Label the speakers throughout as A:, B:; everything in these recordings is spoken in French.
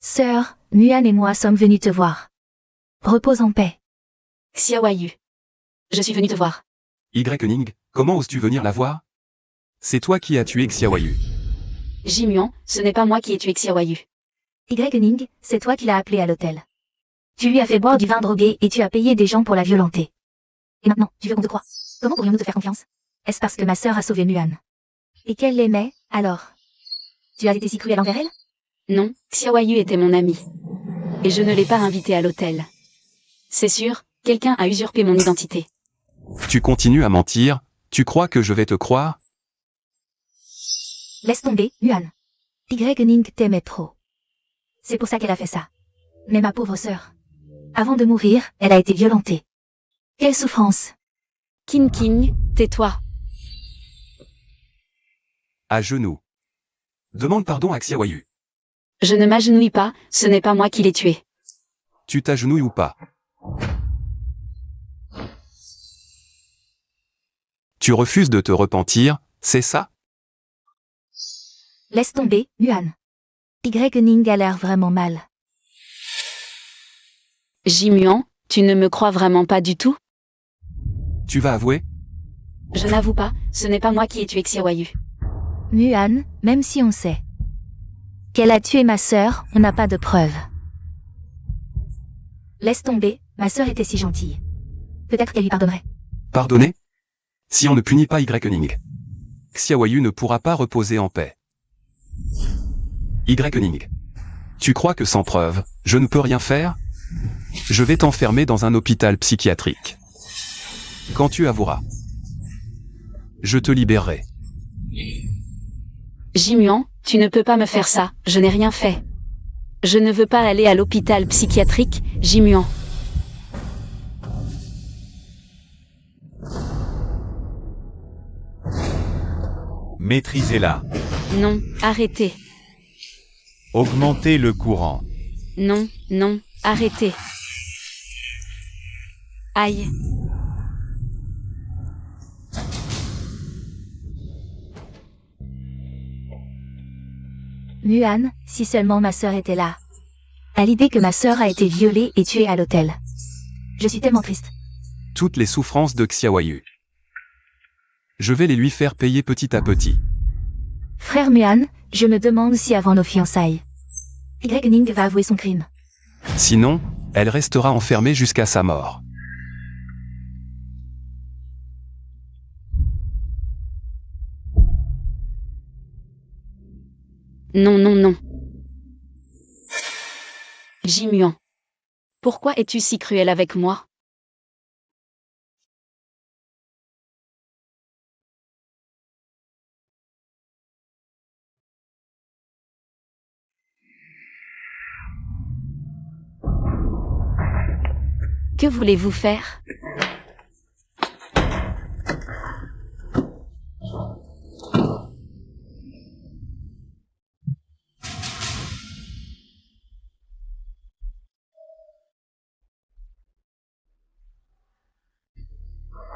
A: Sœur, Muan et moi sommes venus te voir. Repose en paix.
B: Xiaoyu. Je suis venu te voir.
C: Y-Ning, comment oses-tu venir la voir? C'est toi qui as tué Xiaoyu.
B: Jimuan, ce n'est pas moi qui ai tué Xiaoyu.
A: Y-Ning, c'est toi qui l'as appelé à l'hôtel. Tu lui as fait boire du vin drogué et tu as payé des gens pour la violenter. Et maintenant, tu veux qu'on te croie? Comment pourrions-nous te faire confiance? Est-ce parce que ma sœur a sauvé Muan? Et qu'elle l'aimait, alors? Tu as été si cruel envers elle?
B: Non, Xiaoyu était mon ami. Et je ne l'ai pas invité à l'hôtel. C'est sûr, quelqu'un a usurpé mon identité.
C: Tu continues à mentir, tu crois que je vais te croire?
A: Laisse tomber, Muan. Y-Ning t'aimait trop. C'est pour ça qu'elle a fait ça. Mais ma pauvre sœur. Avant de mourir, elle a été violentée. Quelle souffrance!
B: King, tais-toi.
C: À genoux. Demande pardon à Xiaoyu.
B: Je ne m'agenouille pas, ce n'est pas moi qui l'ai tué.
C: Tu t'agenouilles ou pas? Tu refuses de te repentir, c'est ça?
A: Laisse tomber, Muan. Y-Ning a l'air vraiment mal.
B: Jimuan, tu ne me crois vraiment pas du tout?
C: Tu vas avouer?
B: Je n'avoue pas, ce n'est pas moi qui ai tué Xiaoyu.
A: Muan, même si on sait qu'elle a tué ma sœur, on n'a pas de preuves. Laisse tomber, ma sœur était si gentille. Peut-être qu'elle lui pardonnerait.
C: Pardonner? Si on ne punit pas Y-Ning, Xiaoyu ne pourra pas reposer en paix. Y-Ning, tu crois que sans preuve, je ne peux rien faire? Je vais t'enfermer dans un hôpital psychiatrique. Quand tu avoueras, je te libérerai.
B: Jimuan, tu ne peux pas me faire ça, je n'ai rien fait. Je ne veux pas aller à l'hôpital psychiatrique, Jimuan.
D: Maîtrisez-la.
B: Non, arrêtez.
D: Augmentez le courant.
B: Non, arrêtez. Aïe.
A: Muan, si seulement ma sœur était là. À l'idée que ma sœur a été violée et tuée à l'hôtel. Je suis tellement triste.
C: Toutes les souffrances de Xiaoyu. Je vais les lui faire payer petit à petit.
A: Frère Muan, je me demande si avant nos fiançailles, Y-Ning va avouer son crime.
C: Sinon, elle restera enfermée jusqu'à sa mort.
B: Non. Jimuan. Pourquoi es-tu si cruel avec moi? Que voulez-vous faire?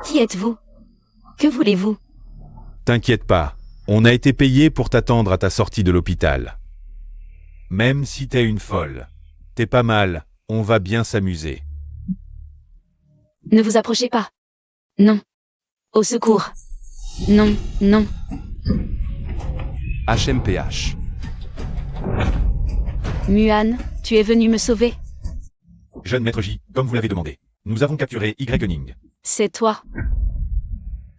B: Qui êtes-vous? Que voulez-vous?
D: T'inquiète pas, on a été payé pour t'attendre à ta sortie de l'hôpital. Même si t'es une folle, t'es pas mal, on va bien s'amuser.
B: Ne vous approchez pas. Non. Au secours. Non.
C: HMPH.
B: Muan, tu es venu me sauver?
D: Jeune maître J, comme vous l'avez demandé, nous avons capturé Y-Ning.
B: C'est toi.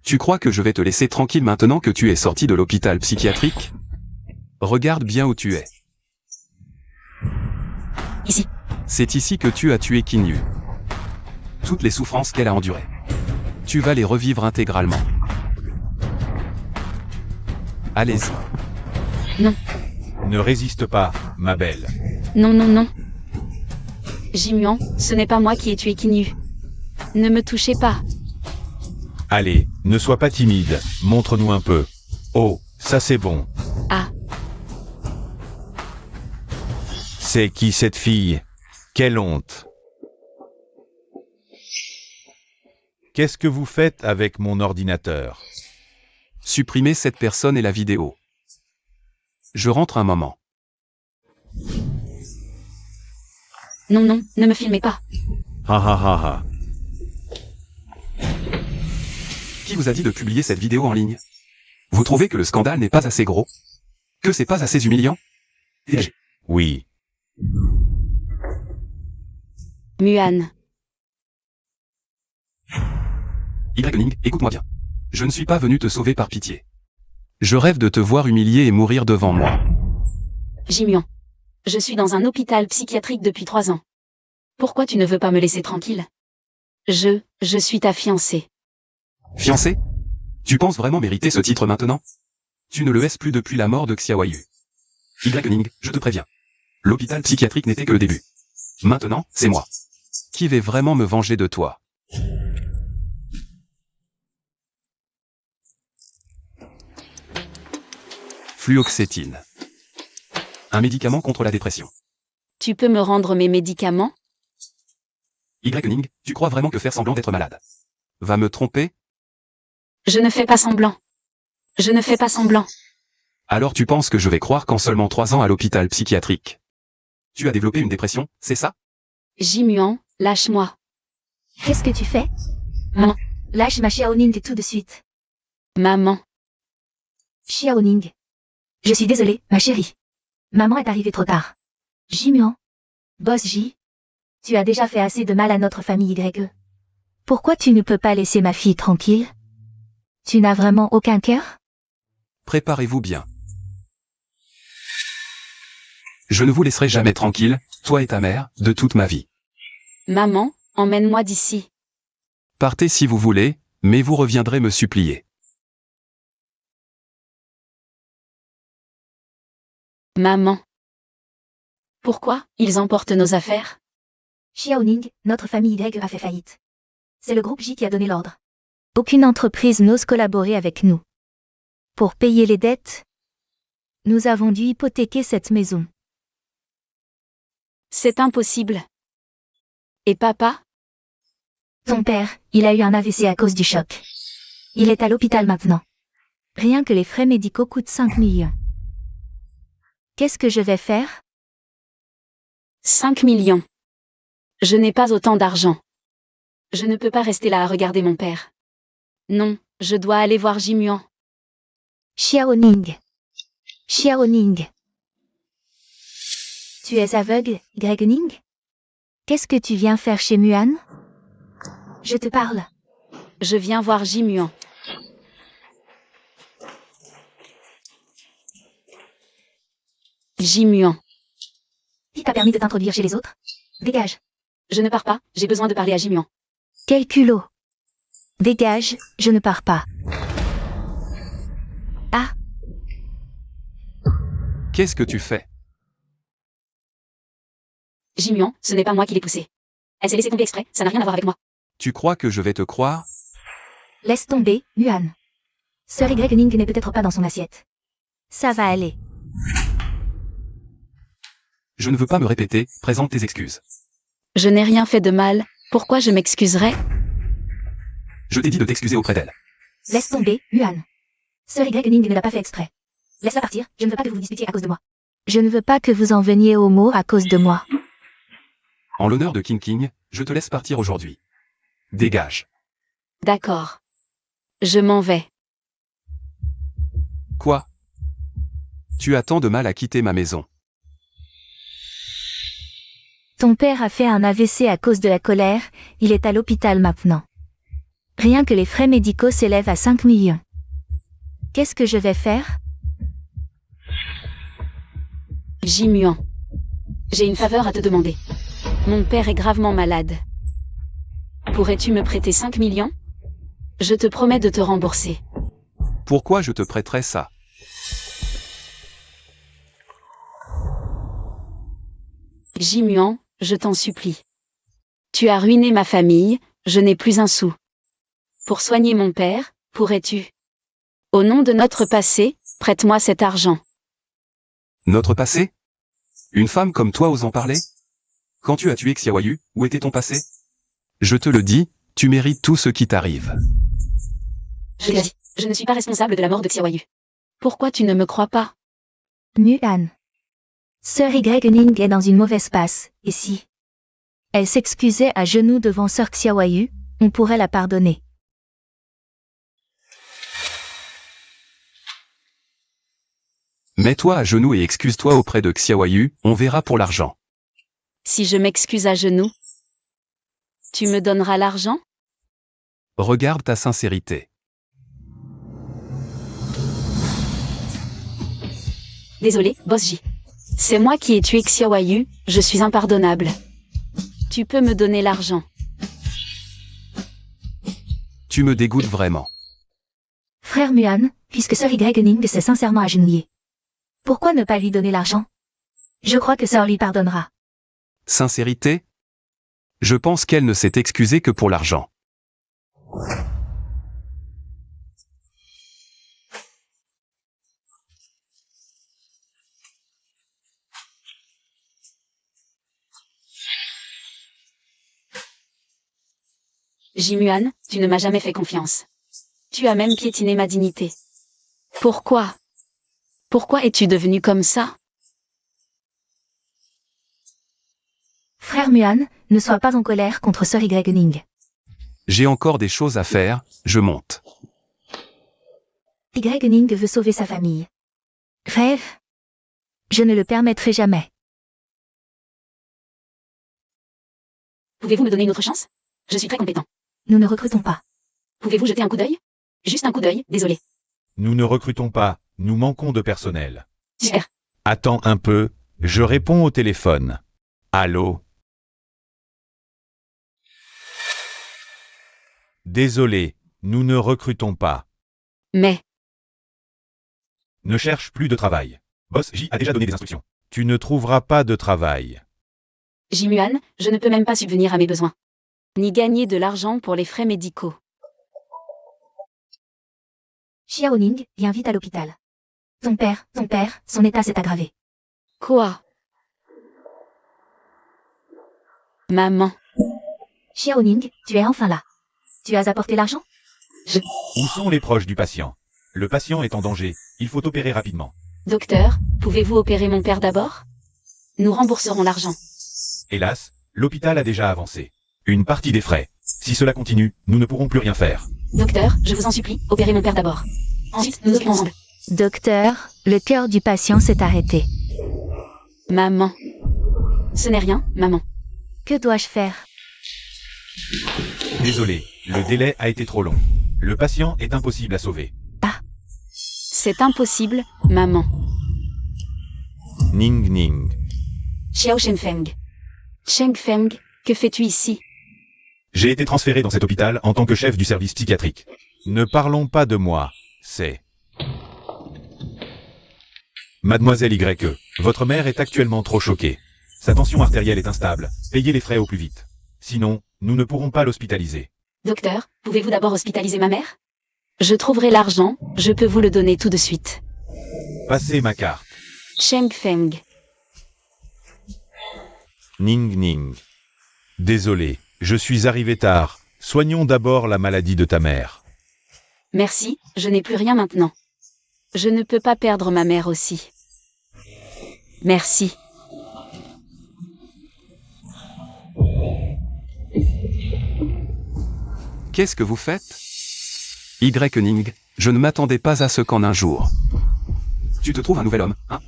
C: Tu crois que je vais te laisser tranquille maintenant que tu es sorti de l'hôpital psychiatrique? Regarde bien où tu es.
B: Ici.
C: C'est ici que tu as tué Kinyu. Toutes les souffrances qu'elle a endurées. Tu vas les revivre intégralement. Allez-y.
B: Non.
D: Ne résiste pas, ma belle.
B: Non. Jimuan, ce n'est pas moi qui ai tué Kinyu. Ne me touchez pas.
D: Allez, ne sois pas timide, montre-nous un peu. Oh, ça c'est bon.
B: Ah.
D: C'est qui cette fille? Quelle honte. Qu'est-ce que vous faites avec mon ordinateur?
C: Supprimer cette personne et la vidéo. Je rentre un moment.
B: Non, non, ne me filmez pas.
D: Ha ha ha ha.
C: Qui vous a dit de publier cette vidéo en ligne? Vous trouvez que le scandale n'est pas assez gros? Que c'est pas assez humiliant? Dégagez.
D: Oui.
B: Muan.
C: Y-Ning, écoute-moi bien. Je ne suis pas venu te sauver par pitié. Je rêve de te voir humilié et mourir devant moi.
B: Jimuan. Je suis dans un hôpital psychiatrique depuis 3 ans. Pourquoi tu ne veux pas me laisser tranquille? Je suis ta fiancée.
C: Fiancé? Tu penses vraiment mériter ce titre maintenant? Tu ne le es plus depuis la mort de Xiaoyu. Y-Ning, je te préviens. L'hôpital psychiatrique n'était que le début. Maintenant, c'est moi. Qui vais vraiment me venger de toi? Fluoxétine. Un médicament contre la dépression.
B: Tu peux me rendre mes médicaments?
C: Y-Ning, tu crois vraiment que faire semblant d'être malade va me tromper?
B: Je ne fais pas semblant. Je ne fais pas semblant.
C: Alors tu penses que je vais croire qu'en seulement 3 ans à l'hôpital psychiatrique, tu as développé une dépression, c'est ça?
B: Jimuan, lâche-moi.
A: Qu'est-ce que tu fais?
B: Maman.
A: Lâche ma Xiaoning tout de suite.
B: Maman.
A: Xiaoning. Je suis désolée, ma chérie. Maman est arrivée trop tard. Jimuan. Boss J. Tu as déjà fait assez de mal à notre famille Y. Pourquoi tu ne peux pas laisser ma fille tranquille? Tu n'as vraiment aucun cœur?
C: Préparez-vous bien. Je ne vous laisserai jamais tranquille, toi et ta mère, de toute ma vie.
B: Maman, emmène-moi d'ici.
C: Partez si vous voulez, mais vous reviendrez me supplier.
B: Maman. Pourquoi ils emportent nos affaires?
A: Xiaoning, notre famille Y a fait faillite. C'est le groupe J qui a donné l'ordre. Aucune entreprise n'ose collaborer avec nous. Pour payer les dettes, nous avons dû hypothéquer cette maison.
B: C'est impossible. Et papa?
A: Ton père, il a eu un AVC à cause du choc. Il est à l'hôpital maintenant. Rien que les frais médicaux coûtent 5 millions. Qu'est-ce que je vais faire?
B: 5 millions. Je n'ai pas autant d'argent. Je ne peux pas rester là à regarder mon père. Non, je dois aller voir Jimuan.
A: Xiaoning. Xiaoning. Tu es aveugle, Y-Ning? Qu'est-ce que tu viens faire chez Muan? Je te parle.
B: Je viens voir Jimuan. Jimuan.
A: Qui t'a permis de t'introduire chez les autres? Dégage.
B: Je ne pars pas, j'ai besoin de parler à Jimuan.
A: Quel culot. Dégage, je ne pars pas. Ah,
C: Qu'est-ce que tu fais?
B: Jimuan, ce n'est pas moi qui l'ai poussée. Elle s'est laissée tomber exprès, ça n'a rien à voir avec moi.
C: Tu crois que je vais te croire?
A: laisse tomber, Muan. Sœur Y-Ning n'est peut-être pas dans son assiette. Ça va aller.
C: Je ne veux pas me répéter, présente tes excuses.
B: Je n'ai rien fait de mal, pourquoi je m'excuserais?
C: Je t'ai dit de t'excuser auprès d'elle.
A: Laisse tomber, Muan. Sœur Y-Ning ne l'a pas fait exprès. Laisse-la partir, je ne veux pas que vous vous disputiez à cause de moi. Je ne veux pas que vous en veniez aux mots à cause de moi.
C: En l'honneur de King, je te laisse partir aujourd'hui. Dégage.
B: D'accord. Je m'en vais.
C: Quoi? Tu as tant de mal à quitter ma maison.
A: Ton père a fait un AVC à cause de la colère, il est à l'hôpital maintenant. Rien que les frais médicaux s'élèvent à 5 millions. Qu'est-ce que je vais faire?
B: Jimuan. J'ai une faveur à te demander. Mon père est gravement malade. Pourrais-tu me prêter 5 millions? Je te promets de te rembourser.
C: Pourquoi je te prêterais ça?
B: Jimuan, je t'en supplie. Tu as ruiné ma famille, je n'ai plus un sou. Pour soigner mon père, pourrais-tu? Au nom de notre passé, prête-moi cet argent.
C: Notre passé? Une femme comme toi ose en parler? Quand tu as tué Xiaoyu, où était ton passé? Je te le dis, tu mérites tout ce qui t'arrive.
B: Je l'ai dit, je ne suis pas responsable de la mort de Xiaoyu. Pourquoi tu ne me crois pas?
A: Muan. Sœur Y-Ning est dans une mauvaise passe, et si Elle s'excusait à genoux devant Sœur Xiaoyu, on pourrait la pardonner.
C: Mets-toi à genoux et excuse-toi auprès de Xiaoyu, on verra pour l'argent.
B: Si je m'excuse à genoux, tu me donneras l'argent?
C: Regarde ta sincérité.
B: Désolé, Boss J. C'est moi qui ai tué Xiaoyu, je suis impardonnable. Tu peux me donner l'argent.
C: Tu me dégoûtes vraiment.
A: Frère Muan, puisque Sœur Ning s'est sincèrement agenouillée. Pourquoi ne pas lui donner l'argent? Je crois que Sœur lui pardonnera.
C: Sincérité? Je pense qu'elle ne s'est excusée que pour l'argent.
B: Jimuan, tu ne m'as jamais fait confiance. Tu as même piétiné ma dignité. Pourquoi? Pourquoi es-tu devenu comme ça?
A: Frère Muan, ne sois pas en colère contre Sœur Ning.
C: J'ai encore des choses à faire, je monte.
A: Ning veut sauver sa famille. Rêve? Je ne le permettrai jamais.
B: Pouvez-vous me donner une autre chance? Je suis très compétent.
A: Nous ne recrutons pas.
B: Pouvez-vous jeter un coup d'œil? Juste un coup d'œil, désolé.
D: Nous ne recrutons pas, nous manquons de personnel.
B: Super.
D: Attends un peu, je réponds au téléphone. Allô? Désolé, nous ne recrutons pas.
B: Mais,
D: Ne cherche plus de travail. Boss J a déjà donné des instructions. Tu ne trouveras pas de travail.
B: Jimuan, je ne peux même pas subvenir à mes besoins. Ni gagner de l'argent pour les frais médicaux.
A: Ning, viens vite à l'hôpital. Ton père, son état s'est aggravé.
B: Quoi? Maman.
A: Ning, tu es enfin là. Tu as apporté l'argent?
D: Où sont les proches du patient? Le patient est en danger, il faut opérer rapidement.
B: Docteur, pouvez-vous opérer mon père d'abord? Nous rembourserons l'argent.
D: Hélas, l'hôpital a déjà avancé. Une partie des frais. Si cela continue, nous ne pourrons plus rien faire.
B: Docteur, je vous en supplie, opérez mon père d'abord. Ensuite, nous occupons ensemble.
A: Docteur, le cœur du patient s'est arrêté.
B: Maman. Ce n'est rien, maman.
A: Que dois-je faire?
D: Désolé, le délai a été trop long. Le patient est impossible à sauver.
B: C'est impossible, maman.
D: Ning.
B: Xiao Shenfeng. Shenfeng, que fais-tu ici?
D: J'ai été transféré dans cet hôpital en tant que chef du service psychiatrique. Ne parlons pas de moi, c'est... Mademoiselle YE, votre mère est actuellement trop choquée. Sa tension artérielle est instable, payez les frais au plus vite. Sinon, nous ne pourrons pas l'hospitaliser.
B: Docteur, pouvez-vous d'abord hospitaliser ma mère? Je trouverai l'argent, je peux vous le donner tout de suite.
D: Passez ma carte.
B: Shenfeng.
D: Ning. Désolé, je suis arrivé tard. Soignons d'abord la maladie de ta mère.
B: Merci, je n'ai plus rien maintenant. Je ne peux pas perdre ma mère aussi. Merci.
C: Qu'est-ce que vous faites? Ning, je ne m'attendais pas à ce qu'en un jour. Tu te trouves un nouvel homme, hein?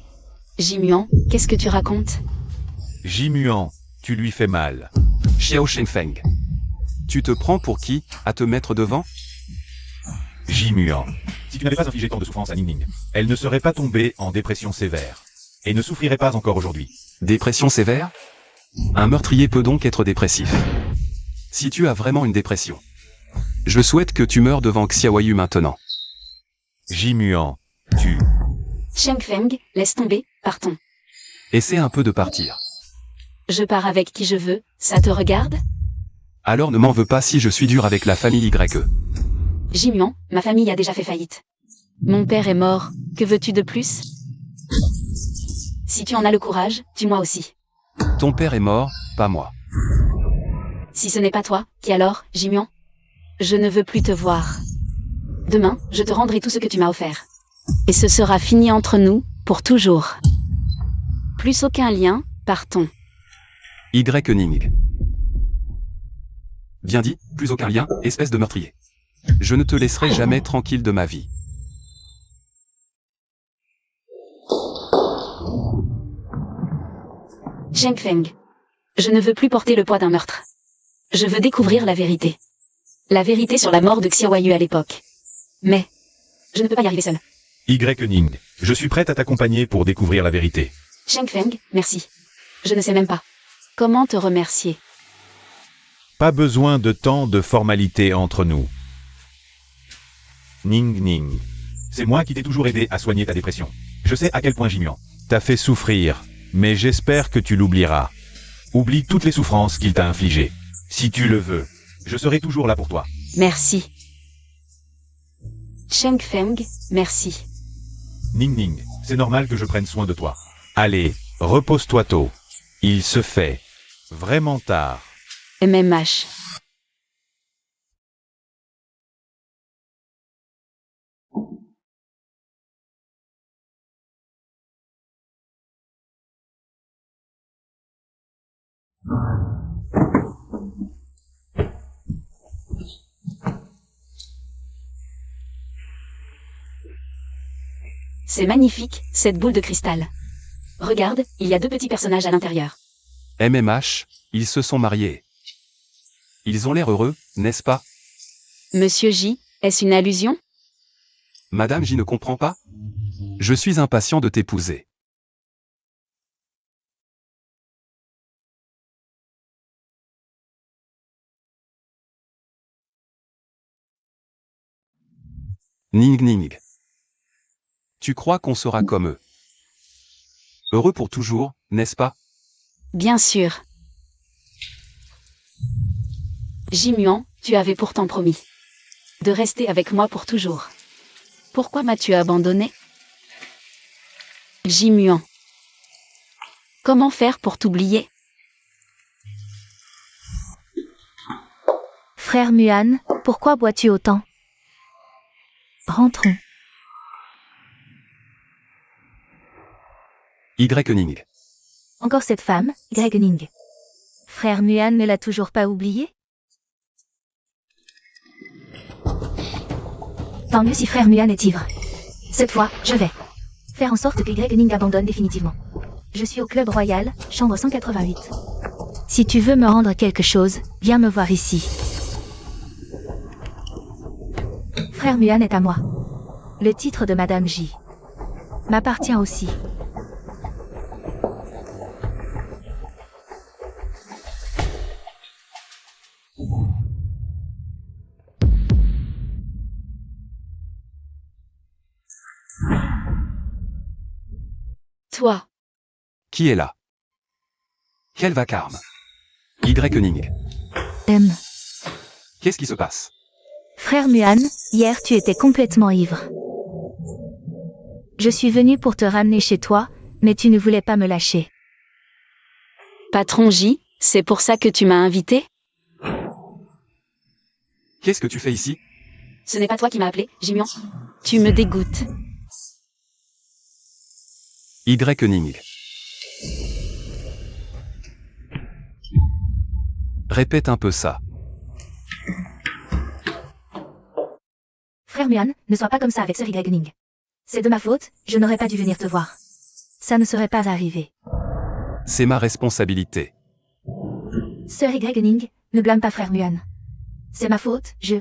B: Jimuan, qu'est-ce que tu racontes?
D: Jimuan, tu lui fais mal.
C: Xiao Shenfeng. Tu te prends pour qui, à te mettre devant?
D: Jimuan, si tu n'avais pas infligé tant de souffrance à Ning, elle ne serait pas tombée en dépression sévère. Et ne souffrirait pas encore aujourd'hui.
C: Dépression sévère? Un meurtrier peut donc être dépressif. Si tu as vraiment une dépression, je souhaite que tu meurs devant Xiaoyu maintenant.
D: Jimuan, tu...
B: Shenfeng, laisse tomber, partons.
C: Essaie un peu de partir.
B: Je pars avec qui je veux, ça te regarde?
C: Alors ne m'en veux pas si je suis dur avec la famille YE.
B: Jimuan, ma famille a déjà fait faillite. Mon père est mort, que veux-tu de plus? Si tu en as le courage, tue-moi aussi.
C: Ton père est mort, pas moi.
B: Si ce n'est pas toi, qui alors, Jimuan? Je ne veux plus te voir. Demain, je te rendrai tout ce que tu m'as offert. Et ce sera fini entre nous, pour toujours. Plus aucun lien, partons.
C: Ning. Bien dit, plus aucun lien, espèce de meurtrier. Je ne te laisserai jamais tranquille de ma vie.
B: Zheng Feng. Je ne veux plus porter le poids d'un meurtre. Je veux découvrir la vérité. La vérité sur la mort de Xiaoyu à l'époque. Mais, je ne peux pas y arriver seul.
D: Y. Je suis prête à t'accompagner pour découvrir la vérité.
B: Zheng Feng, merci. Je ne sais même pas. Comment te remercier?
D: Pas besoin de tant de formalités entre nous. Ning. C'est moi qui t'ai toujours aidé à soigner ta dépression. Je sais à quel point Jimian t'a fait souffrir, mais j'espère que tu l'oublieras. Oublie toutes les souffrances qu'il t'a infligées. Si tu le veux, je serai toujours là pour toi.
B: Merci. Zheng Feng, merci.
D: Ning, c'est normal que je prenne soin de toi. Allez, repose-toi tôt. Il se fait vraiment tard.
B: MMH. C'est magnifique, cette boule de cristal. Regarde, il y a deux petits personnages à l'intérieur.
C: MMH, ils se sont mariés. Ils ont l'air heureux, n'est-ce pas?
B: Monsieur J, est-ce une allusion?
C: Madame J ne comprend pas? Je suis impatient de t'épouser. Ning. Tu crois qu'on sera comme eux? Heureux pour toujours, n'est-ce pas?
B: Bien sûr. Jimian, tu avais pourtant promis de rester avec moi pour toujours. Pourquoi m'as-tu abandonné? Jimian. Comment faire pour t'oublier?
A: Frère Muan, pourquoi bois-tu autant? Rentrons.
C: Y.
A: Encore cette femme, Y. Frère Muan ne l'a toujours pas oublié? Tant mieux si frère Muan est ivre. Cette fois, je vais faire en sorte que Y abandonne définitivement. Je suis au Club Royal, chambre 188. Si tu veux me rendre quelque chose, viens me voir ici. Frère Muan est à moi. Le titre de Madame J m'appartient aussi.
B: Toi.
C: Qui est là? Quel vacarme? Y.
A: M.
C: Qu'est-ce qui se passe?
A: Frère Muan, hier tu étais complètement ivre. Je suis venu pour te ramener chez toi, mais tu ne voulais pas me lâcher.
B: Patron J, c'est pour ça que tu m'as invité?
C: Qu'est-ce que tu fais ici?
B: Ce n'est pas toi qui m'as appelé, Jimian. Tu me dégoûtes.
C: Y. Répète un peu ça.
A: Frère Muan, ne sois pas comme ça avec Sœur Y. C'est de ma faute, je n'aurais pas dû venir te voir. Ça ne serait pas arrivé.
C: C'est ma responsabilité.
A: Sœur Y, ne blâme pas frère Muan. C'est ma faute, je...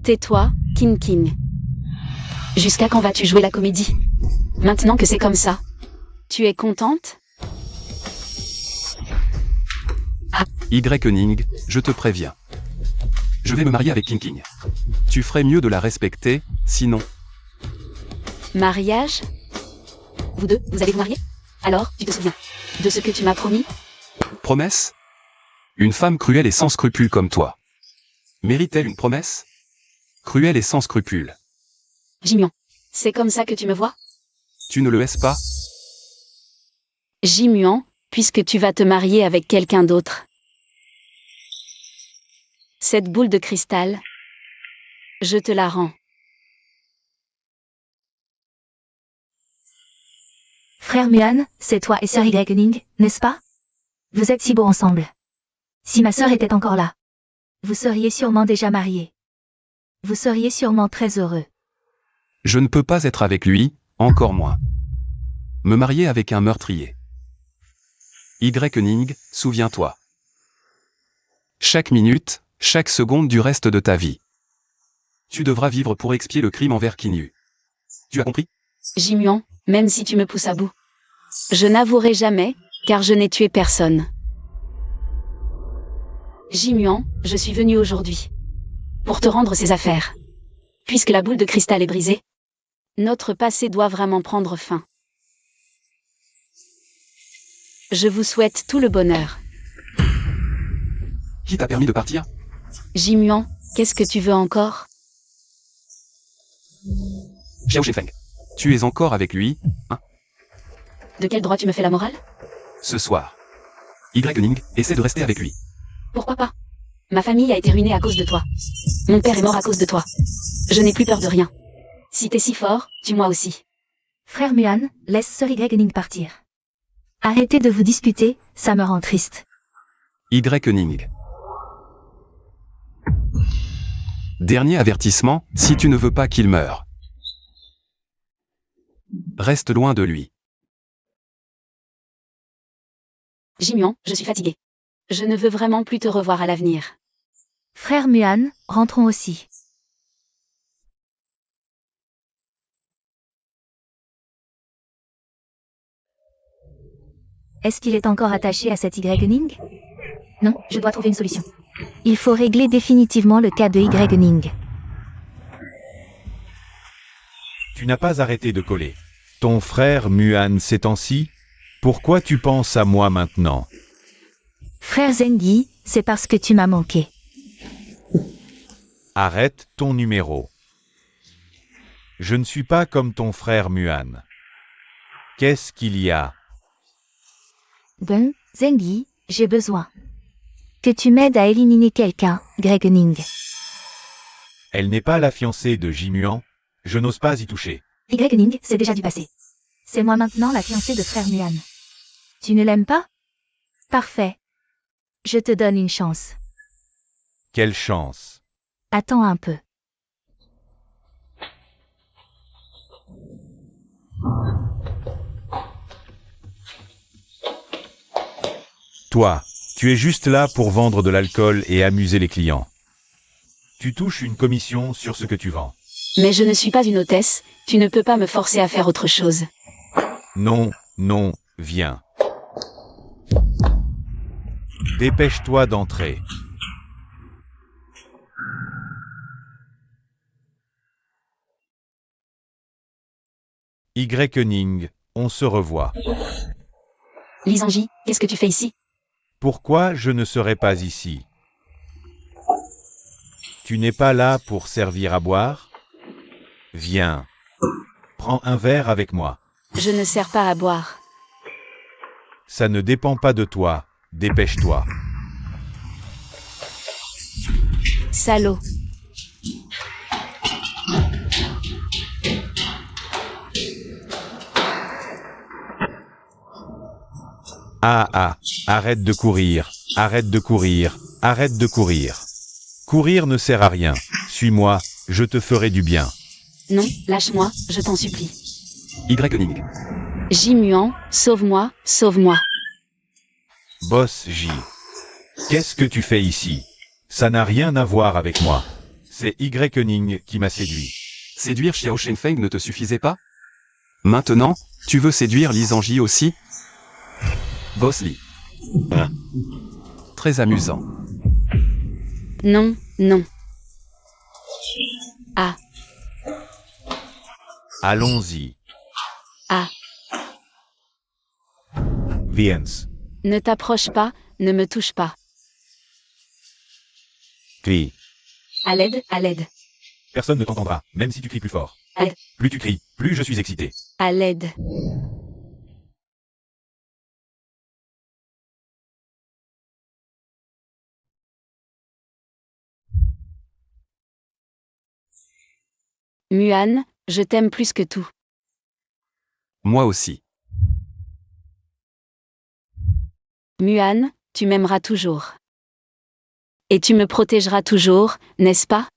B: Tais-toi, King. Jusqu'à quand vas-tu jouer la comédie? Maintenant que c'est comme ça. Tu es contente?
C: Y. Je te préviens. Je vais me marier avec King. Tu ferais mieux de la respecter, sinon...
B: Mariage? Vous deux, vous allez vous marier? Alors, tu te souviens de ce que tu m'as promis?
C: Promesse? Une femme cruelle et sans scrupules comme toi. Mérite-t-elle une promesse? Cruelle et sans scrupules.
B: Jimian, c'est comme ça que tu me vois?
C: Tu ne le es pas?
B: Jimian, puisque tu vas te marier avec quelqu'un d'autre. Cette boule de cristal, je te la rends.
A: Frère Muan, c'est toi et Sœur Y, n'est-ce pas? Vous êtes si beaux ensemble. Si ma sœur était encore là, Vous seriez sûrement déjà marié. Vous seriez sûrement très heureux.
C: Je ne peux pas être avec lui, encore moins. Me marier avec un meurtrier. Ning, souviens-toi. Chaque minute, chaque seconde du reste de ta vie. Tu devras vivre pour expier le crime envers Kinyu. Tu as compris?
B: Jimian, même si tu me pousses à bout. Je n'avouerai jamais, car je n'ai tué personne. Jimian, je suis venu aujourd'hui. Pour te rendre ces affaires. Puisque la boule de cristal est brisée, notre passé doit vraiment prendre fin. Je vous souhaite tout le bonheur.
C: Qui t'a permis de partir?
B: Jimian, qu'est-ce que tu veux encore?
C: Xiao Shenfeng. Tu es encore avec lui, hein?
B: De quel droit tu me fais la morale?
C: Ce soir. Ning, essaie de rester avec lui.
B: Pourquoi pas? Ma famille a été ruinée à cause de toi. Mon père est mort à cause de toi. Je n'ai plus peur de rien. Si t'es si fort, tue-moi aussi.
A: Frère Muan, laisse Sir Ning partir. Arrêtez de vous disputer, ça me rend triste.
C: Ning. Dernier avertissement, si tu ne veux pas qu'il meure. Reste loin de lui.
B: Jimian, je suis fatiguée. Je ne veux vraiment plus te revoir à l'avenir.
A: Frère Muan, rentrons aussi. Est-ce qu'il est encore attaché à cet Ning? Non, je dois trouver une solution. Il faut régler définitivement le cas de Ning.
D: Tu n'as pas arrêté de coller. Ton frère Muan ces temps-ci? Pourquoi tu penses à moi maintenant?
A: Frère Zengi, c'est parce que tu m'as manqué.
D: Arrête ton numéro. Je ne suis pas comme ton frère Muan. Qu'est-ce qu'il y a?
A: Ben, Zengi, j'ai besoin que tu m'aides à éliminer quelqu'un, Ning.
D: Elle n'est pas la fiancée de Jimuan. Je n'ose pas y toucher.
A: Ning, c'est déjà du passé. C'est moi maintenant la fiancée de frère Muan. Tu ne l'aimes pas? Parfait. Je te donne une chance.
D: Quelle chance.
A: Attends un peu.
D: Toi, tu es juste là pour vendre de l'alcool et amuser les clients. Tu touches une commission sur ce que tu vends.
B: Mais je ne suis pas une hôtesse, tu ne peux pas me forcer à faire autre chose.
D: Non, non, viens. Dépêche-toi d'entrer. Ning, on se revoit.
B: Lisangi, qu'est-ce que tu fais ici?
D: Pourquoi je ne serai pas ici? Tu n'es pas là pour servir à boire? Viens. Prends un verre avec moi.
B: Je ne sers pas à boire.
D: Ça ne dépend pas de toi. Dépêche-toi.
B: Salaud.
D: Ah, arrête de courir, arrête de courir, arrête de courir. Courir ne sert à rien. Suis-moi, je te ferai du bien.
B: Non, lâche-moi, je t'en supplie.
C: Ning.
B: Jimian, sauve-moi, sauve-moi.
D: Boss J. Qu'est-ce que tu fais ici? Ça n'a rien à voir avec moi. C'est Ning qui m'a séduit.
C: Séduire Xiao Shenfeng ne te suffisait pas? Maintenant, tu veux séduire Lisangi aussi? Boss Li. Très amusant.
B: Non, non. Ah,
D: Allons-y.
B: ah.
D: Viens.
B: Ne t'approche pas, ne me touche pas.
D: Crie.
B: À l'aide, à l'aide.
D: Personne ne t'entendra, même si tu cries plus fort.
B: Aide.
D: Plus tu cries, plus je suis excité.
B: À l'aide. Muan, je t'aime plus que tout.
C: Moi aussi.
B: Muan, tu m'aimeras toujours. Et tu me protégeras toujours, n'est-ce pas?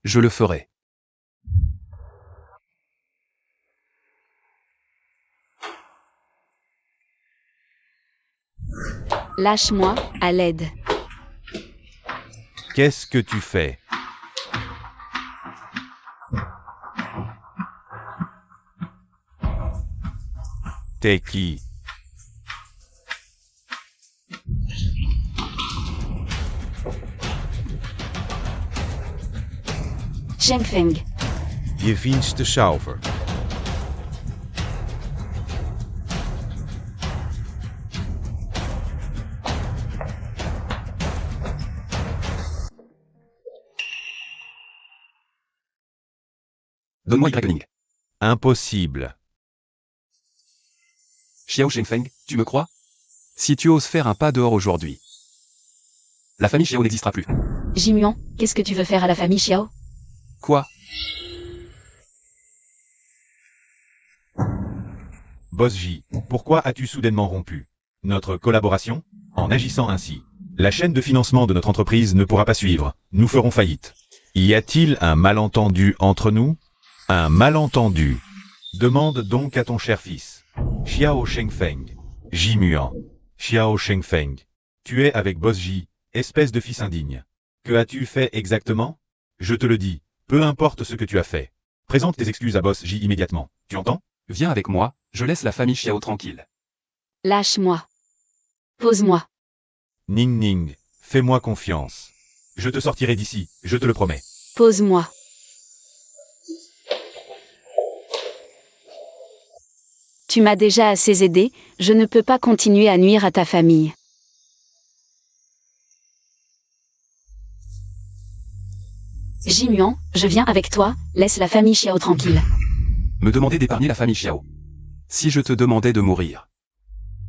C: Je le ferai.
B: Lâche-moi, à l'aide.
D: Qu'est-ce que tu fais? T'es qui?
B: Shengfeng.
D: Je Wienste Sauver.
C: Donne-moi Y-Ning.
D: Impossible.
C: Xiao Shengfeng, tu me crois? Si tu oses faire un pas dehors aujourd'hui, la famille Xiao n'existera plus.
B: Jimian, qu'est-ce que tu veux faire à la famille Xiao?
C: Quoi?
D: Boss J, pourquoi as-tu soudainement rompu notre collaboration? En agissant ainsi, la chaîne de financement de notre entreprise ne pourra pas suivre. Nous ferons faillite. Y a-t-il un malentendu entre nous? Un malentendu. Demande donc à ton cher fils. Xiao Shengfeng. Jimuan. Xiao Shengfeng. Tu es avec Boss J, espèce de fils indigne. Que as-tu fait exactement? Je te le dis, peu importe ce que tu as fait. Présente tes excuses à Boss J immédiatement. Tu entends?
C: Viens avec moi, je laisse la famille Xiao tranquille.
B: Lâche-moi. Pose-moi.
D: Ning Ning, fais-moi confiance. Je te sortirai d'ici, je te le promets.
B: Pose-moi. Tu m'as déjà assez aidé, je ne peux pas continuer à nuire à ta famille. Jimian, je viens avec toi, laisse la famille Xiao tranquille.
C: Me demander d'épargner la famille Xiao. Si je te demandais de mourir,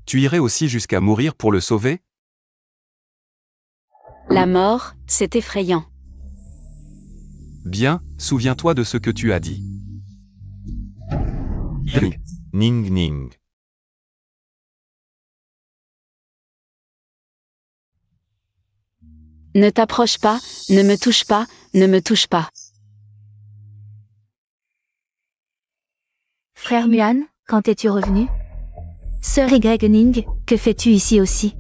C: tu irais aussi jusqu'à mourir pour le sauver?
B: La mort, c'est effrayant.
C: Bien, souviens-toi de ce que tu as dit. Y-Ning.
D: Ning Ning.
B: Ne t'approche pas, ne me touche pas, ne me touche pas.
A: Frère Muan, quand es-tu revenu? Sœur Y-Ning, que fais-tu ici aussi?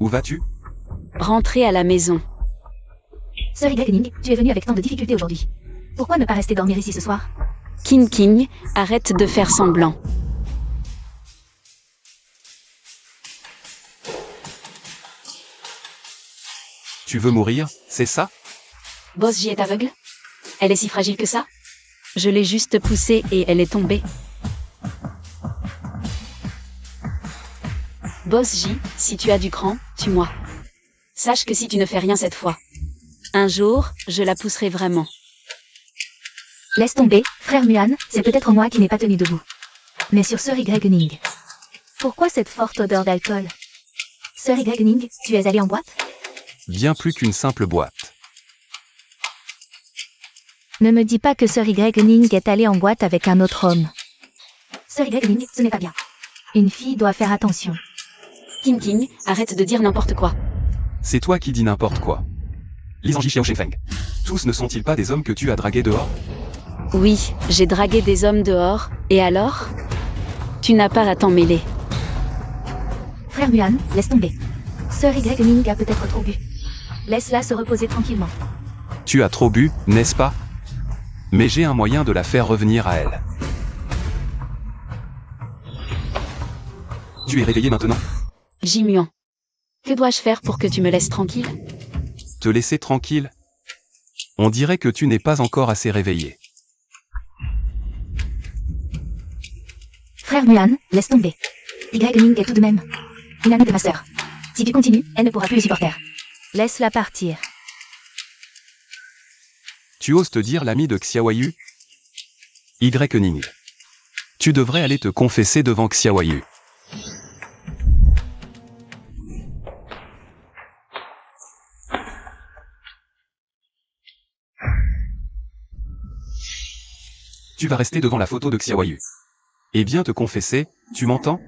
C: Où vas-tu?
B: Rentrez à la maison.
A: Sœur Y-Ning, tu es venue avec tant de difficultés aujourd'hui. Pourquoi ne pas rester dormir ici ce soir?
B: King King, arrête de faire semblant.
C: Tu veux mourir, c'est ça?
B: Boss J est aveugle? Elle est si fragile que ça? Je l'ai juste poussée et elle est tombée. Boss J, si tu as du cran, tue-moi. Sache que si tu ne fais rien cette fois, un jour, je la pousserai vraiment.
A: Laisse tomber, frère Muan, c'est peut-être moi qui n'ai pas tenu debout. Mais sur Sœur Y-Ning. Pourquoi cette forte odeur d'alcool? Sœur Y-Ning, tu es allée en boîte?
C: Bien plus qu'une simple boîte.
A: Ne me dis pas que Sœur Y-Ning est allée en boîte avec un autre homme. Sœur Y-Ning, ce n'est pas bien. Une fille doit faire attention.
B: King King, arrête de dire n'importe quoi.
C: C'est toi qui dis n'importe quoi. Lisanji Xiao Shengfeng. Tous ne sont-ils pas des hommes que tu as dragués dehors?
B: Oui, j'ai dragué des hommes dehors, et alors? Tu n'as pas à t'en mêler.
A: Frère Muan, laisse tomber. Sœur Y-Ning a peut-être trop bu. Laisse-la se reposer tranquillement.
C: Tu as trop bu, n'est-ce pas? Mais j'ai un moyen de la faire revenir à elle. Tu es réveillé maintenant?
B: Jimian. Que dois-je faire pour que tu me laisses tranquille?
C: Te laisser tranquille? On dirait que tu n'es pas encore assez réveillé.
A: Frère Muan, laisse tomber. Y-Ning est tout de même une amie de ma sœur. Si tu continues, elle ne pourra plus le supporter. Laisse-la partir.
C: Tu oses te dire l'ami de Xiaoyu? Y-Ning. Tu devrais aller te confesser devant Xiaoyu. Tu vas rester devant la photo de Xiaoyu. Et bien te confesser, tu m'entends?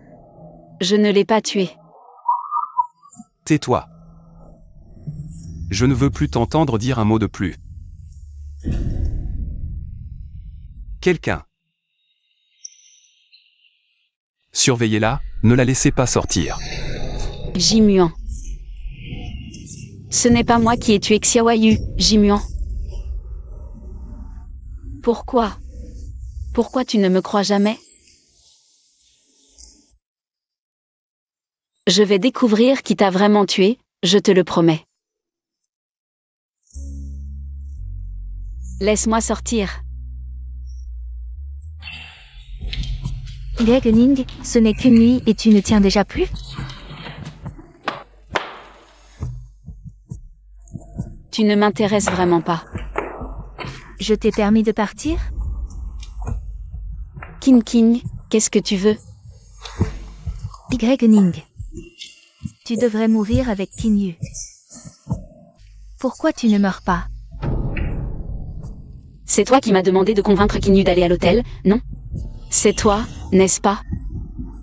B: Je ne l'ai pas tué.
C: Tais-toi. Je ne veux plus t'entendre dire un mot de plus. Quelqu'un. Surveillez-la, ne la laissez pas sortir.
B: Jimuan. Ce n'est pas moi qui ai tué Xiaoyu, Jimuan. Pourquoi? Pourquoi tu ne me crois jamais? Je vais découvrir qui t'a vraiment tué, je te le promets. Laisse-moi sortir.
A: Greg Ning, ce n'est qu'une nuit et tu ne tiens déjà plus?
B: Tu ne m'intéresses vraiment pas.
A: Je t'ai permis de partir?
B: King King, qu'est-ce que tu veux?
A: Greg Ning. Tu devrais mourir avec Qin Yu. Pourquoi tu ne meurs pas?
B: C'est toi qui m'as demandé de convaincre Qin Yu d'aller à l'hôtel, non? C'est toi, n'est-ce pas?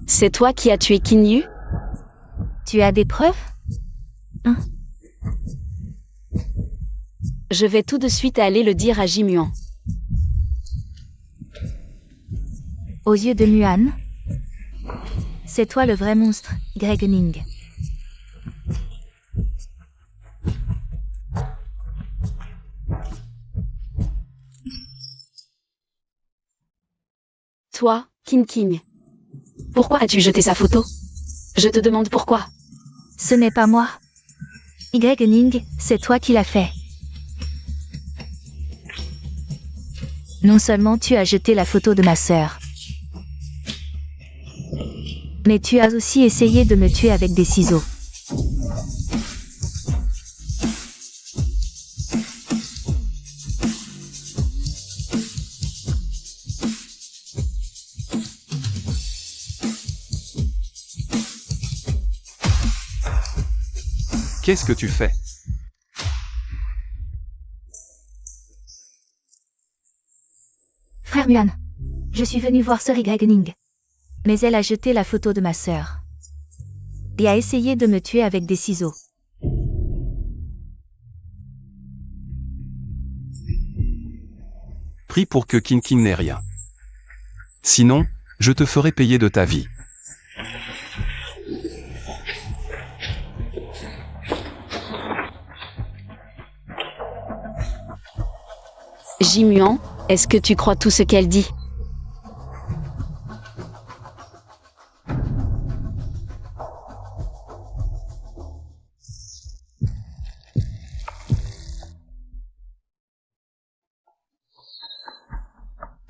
B: C'est toi qui as tué Qin Yu?
A: Tu as des preuves? Hein?
B: Je vais tout de suite aller le dire à Jimuan.
A: Aux yeux de Muan, c'est toi le vrai monstre, Greg Ning.
B: Toi, King King. Pourquoi as-tu jeté sa photo? Je te demande pourquoi.
A: Ce n'est pas moi. Greg Ning, c'est toi qui l'as fait. Non seulement tu as jeté la photo de ma sœur, mais tu as aussi essayé de me tuer avec des ciseaux.
C: Qu'est-ce que tu fais?
A: Frère Muan, je suis venu voir sœur Greg Ning. Mais elle a jeté la photo de ma sœur. Et a essayé de me tuer avec des ciseaux.
C: Prie pour que Kin Kin n'ait rien. Sinon, je te ferai payer de ta vie.
B: Jimuan, est-ce que tu crois tout ce qu'elle dit?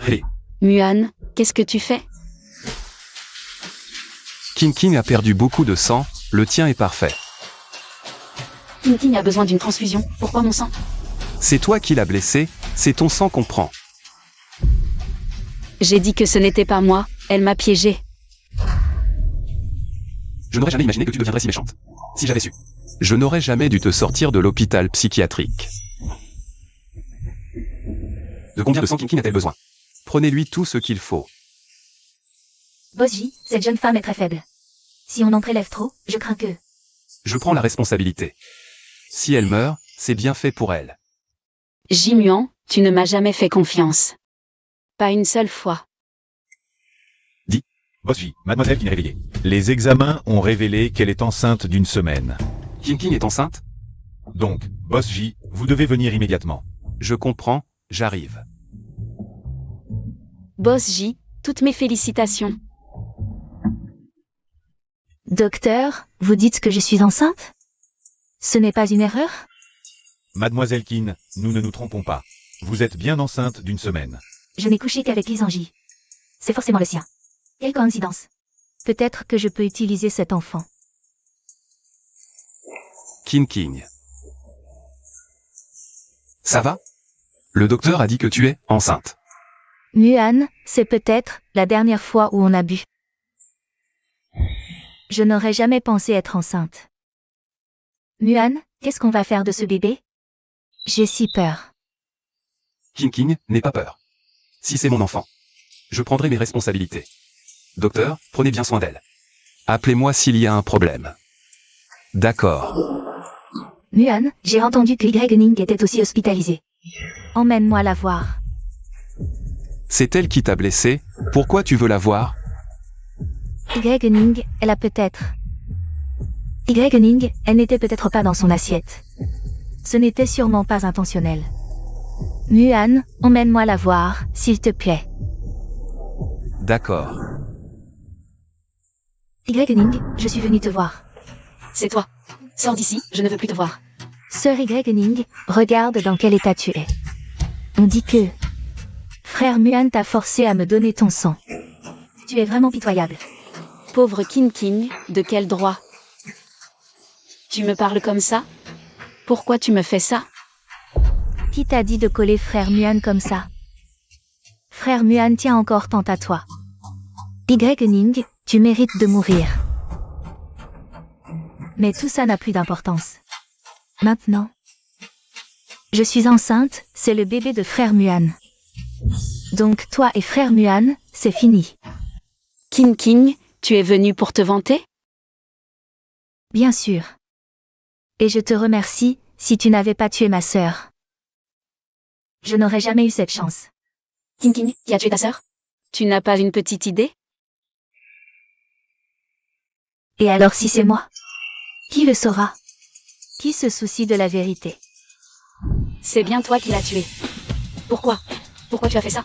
C: Hé,
B: Muan, qu'est-ce que tu fais?
C: Kin Kin a perdu beaucoup de sang, le tien est parfait.
B: King King a besoin d'une transfusion, pourquoi mon sang?
C: C'est toi qui l'as blessé, c'est ton sang qu'on prend.
B: J'ai dit que ce n'était pas moi, elle m'a piégé.
C: Je n'aurais jamais imaginé que tu deviendrais si méchante. Si j'avais su. Je n'aurais jamais dû te sortir de l'hôpital psychiatrique. De combien de sang Kin Kin a-t-elle besoin? Prenez-lui tout ce qu'il faut.
A: Bosji, cette jeune femme est très faible. Si on en prélève trop, je crains que...
C: Je prends la responsabilité. Si elle meurt, c'est bien fait pour elle.
B: Jimuan, tu ne m'as jamais fait confiance. Pas une seule fois.
D: Bosji, mademoiselle Kin est réveillée. Les examens ont révélé qu'elle est enceinte d'une semaine.
C: Kin Kin est enceinte?
D: Donc, Bosji, vous devez venir immédiatement.
C: Je comprends, j'arrive.
B: Boss J, toutes mes félicitations.
A: Docteur, vous dites que je suis enceinte? Ce n'est pas une erreur?
D: Mademoiselle Kin, nous ne nous trompons pas. Vous êtes bien enceinte d'une semaine.
A: Je n'ai couché qu'avec Lisanji. C'est forcément le sien. Quelle coïncidence. Peut-être que je peux utiliser cet enfant.
C: Kin Kin. Ça va? Le docteur a dit que tu es enceinte.
A: Muan, c'est peut-être la dernière fois où on a bu. Je n'aurais jamais pensé être enceinte. Muan, qu'est-ce qu'on va faire de ce bébé? J'ai si peur.
C: Kin Kin, n'aie pas peur. Si c'est mon enfant, je prendrai mes responsabilités. Docteur, prenez bien soin d'elle. Appelez-moi s'il y a un problème. D'accord.
A: Muan, j'ai entendu que Y-Ning était aussi hospitalisée. Emmène-moi la voir.
C: C'est elle qui t'a blessé, pourquoi tu veux la voir?
A: Y-Ning, elle a peut-être... Y-Ning, elle n'était peut-être pas dans son assiette. Ce n'était sûrement pas intentionnel. Muan, emmène-moi la voir, s'il te plaît.
C: D'accord.
A: Y-Ning, je suis venu te voir.
B: C'est toi. Sors d'ici, je ne veux plus te voir.
A: Sœur Y-Ning, regarde dans quel état tu es. On dit que... Frère Muan t'a forcé à me donner ton sang. Tu es vraiment pitoyable.
B: Pauvre King, de quel droit? Tu me parles comme ça? Pourquoi tu me fais ça?
A: Qui t'a dit de coller frère Muan comme ça? Frère Muan tient encore tant à toi. Y-Ning, tu mérites de mourir. Mais tout ça n'a plus d'importance. Maintenant, je suis enceinte, c'est le bébé de frère Muan. Donc toi et frère Muan, c'est fini.
B: King, tu es venu pour te vanter?
A: Bien sûr. Et je te remercie, si tu n'avais pas tué ma sœur. Je n'aurais jamais eu cette chance.
B: King, qui a tué ta sœur? Tu n'as pas une petite idée?
A: Et alors si c'est moi? Qui le saura? Qui se soucie de la vérité?
B: C'est bien toi qui l'as tué. Pourquoi? Pourquoi tu as fait ça?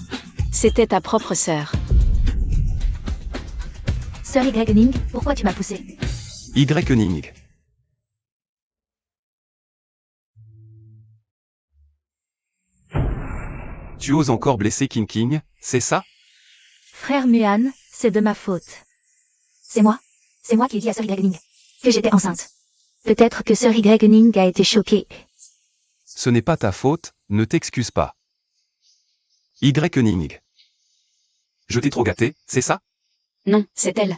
B: C'était ta propre sœur.
A: Sœur Y-Ning, pourquoi tu m'as poussé?
C: Y-Ning. Tu oses encore blesser King, c'est ça?
A: Frère Muan, c'est de ma faute. C'est moi qui ai dit à Sœur Y-Ning que j'étais enceinte. Peut-être que Sœur Y-Ning a été choquée.
C: Ce n'est pas ta faute, ne t'excuse pas. Y-Ning. Je t'ai trop gâté, c'est ça?
B: Non, c'est elle.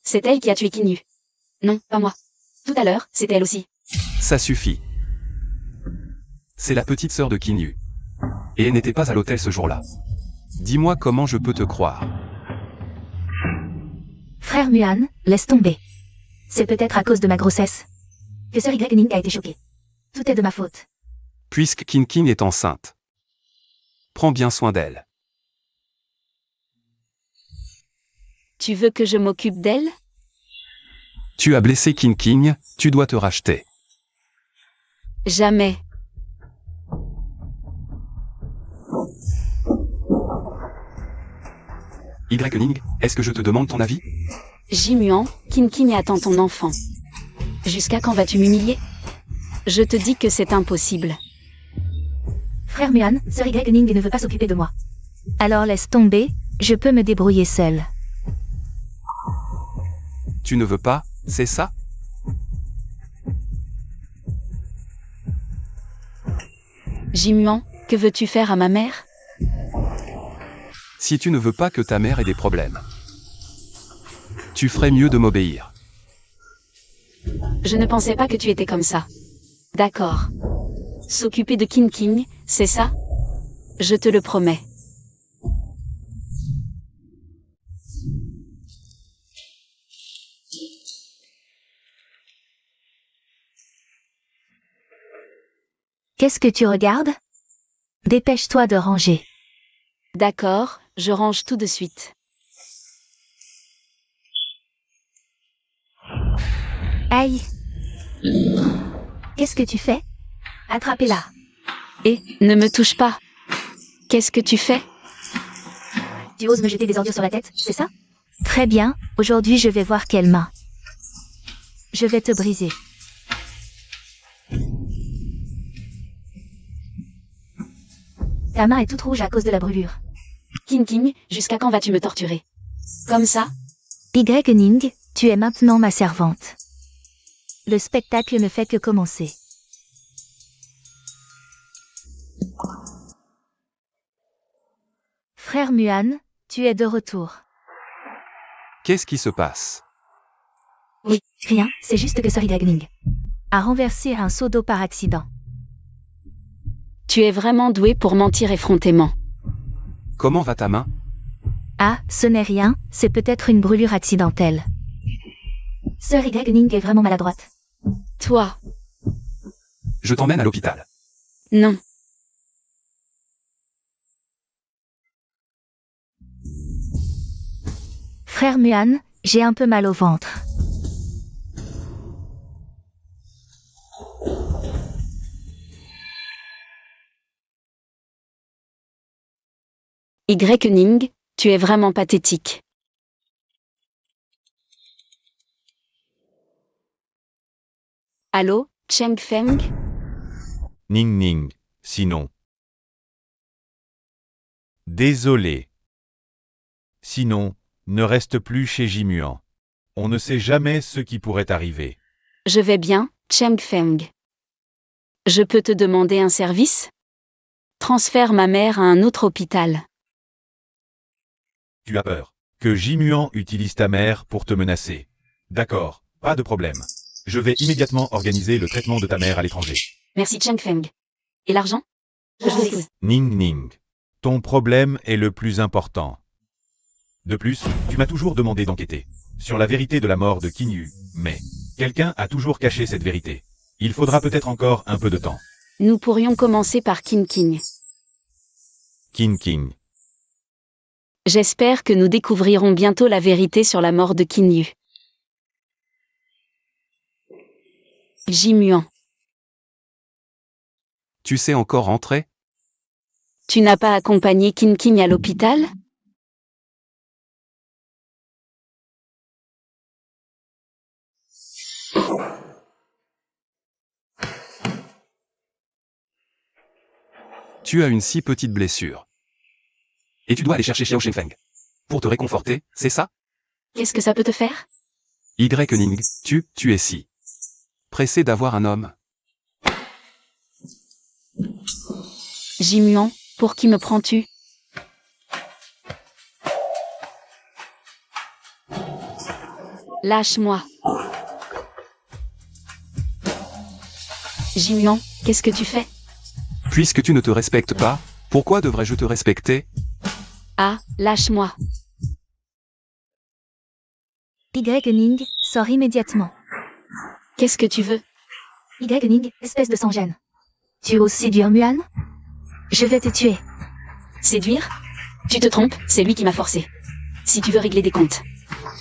B: C'est elle qui a tué Kinyu. Non, pas moi. Tout à l'heure, c'est elle aussi.
C: Ça suffit. C'est la petite sœur de Kinyu. Et elle n'était pas à l'hôtel ce jour-là. Dis-moi comment je peux te croire.
A: Frère Muan, laisse tomber. C'est peut-être à cause de ma grossesse que Sœur Y-Ning a été choquée. Tout est de ma faute.
C: Puisque King est enceinte. Prends bien soin d'elle.
B: Tu veux que je m'occupe d'elle?
C: Tu as blessé King, tu dois te racheter.
B: Jamais.
C: Y-Ning, est-ce que je te demande ton avis?
B: Jimuan, King attend ton enfant. Jusqu'à quand vas-tu m'humilier? Je te dis que c'est impossible.
A: Frère Muan, Sœur Y-Ning ne veut pas s'occuper de moi. Alors laisse tomber, je peux me débrouiller seule.
C: Tu ne veux pas, c'est ça?
B: Jimuan, que veux-tu faire à ma mère?
C: Si tu ne veux pas que ta mère ait des problèmes, tu ferais mieux de m'obéir.
B: Je ne pensais pas que tu étais comme ça. D'accord. S'occuper de King, c'est ça? Je te le promets.
A: Qu'est-ce que tu regardes? Dépêche-toi de ranger.
B: D'accord, je range tout de suite.
A: Aïe! Qu'est-ce que tu fais? Attrapez-la.
B: Et, ne me touche pas. Qu'est-ce que tu fais?
A: Tu oses me jeter des ordures sur la tête, c'est ça? Très bien, aujourd'hui je vais voir quelle main. Je vais te briser. Ta main est toute rouge à cause de la brûlure.
B: King, jusqu'à quand vas-tu me torturer? Comme ça?
A: Y-Ning, tu es maintenant ma servante. Le spectacle ne fait que commencer. Frère Muan, tu es de retour.
C: Qu'est-ce qui se passe?
A: Oui, rien, c'est juste que Sœur Y-Ning a renversé un seau d'eau par accident.
B: Tu es vraiment doué pour mentir effrontément.
C: Comment va ta main?
A: Ah, ce n'est rien, c'est peut-être une brûlure accidentelle. Sœur Y Ning est vraiment maladroite.
B: Toi.
C: Je t'emmène à l'hôpital.
B: Non.
A: Frère Muan, j'ai un peu mal au ventre.
B: Y Ning, tu es vraiment pathétique. Allô, Cheng Feng?
D: Ning Ning, sinon. Désolé. Sinon, ne reste plus chez Jimuan. On ne sait jamais ce qui pourrait arriver.
B: Je vais bien, Cheng Feng. Je peux te demander un service? Transfère ma mère à un autre hôpital.
D: Tu as peur que Jimuan utilise ta mère pour te menacer. D'accord, pas de problème. Je vais immédiatement organiser le traitement de ta mère à l'étranger.
B: Merci Cheng Feng. Et l'argent? Je vous écoute.
D: Ning Ning. Ton problème est le plus important. De plus, tu m'as toujours demandé d'enquêter sur la vérité de la mort de Qin Yu, mais quelqu'un a toujours caché cette vérité. Il faudra peut-être encore un peu de temps.
B: Nous pourrions commencer par Qin Qin.
D: Qin Qin.
B: J'espère que nous découvrirons bientôt la vérité sur la mort de Qin Yu. Jimuan.
C: Tu sais encore rentrer?
B: Tu n'as pas accompagné Qin Qin à l'hôpital?
C: Tu as une si petite blessure. Et tu dois aller chercher Xiao Shenfeng. Pour te réconforter, c'est ça?
B: Qu'est-ce que ça peut te faire?
C: Y Ning, tu es si pressé d'avoir un homme.
B: Jimuan, pour qui me prends-tu? Lâche-moi. Jimuan, qu'est-ce que tu fais?
C: Puisque tu ne te respectes pas, pourquoi devrais-je te respecter?
B: Ah, lâche-moi.
A: Y Ning, sors immédiatement.
B: Qu'est-ce que tu veux?
A: Y Ning, espèce de sans-gêne. Tu oses séduire Muan? Je vais te tuer.
B: Séduire? Tu te trompes, c'est lui qui m'a forcé. Si tu veux régler des comptes,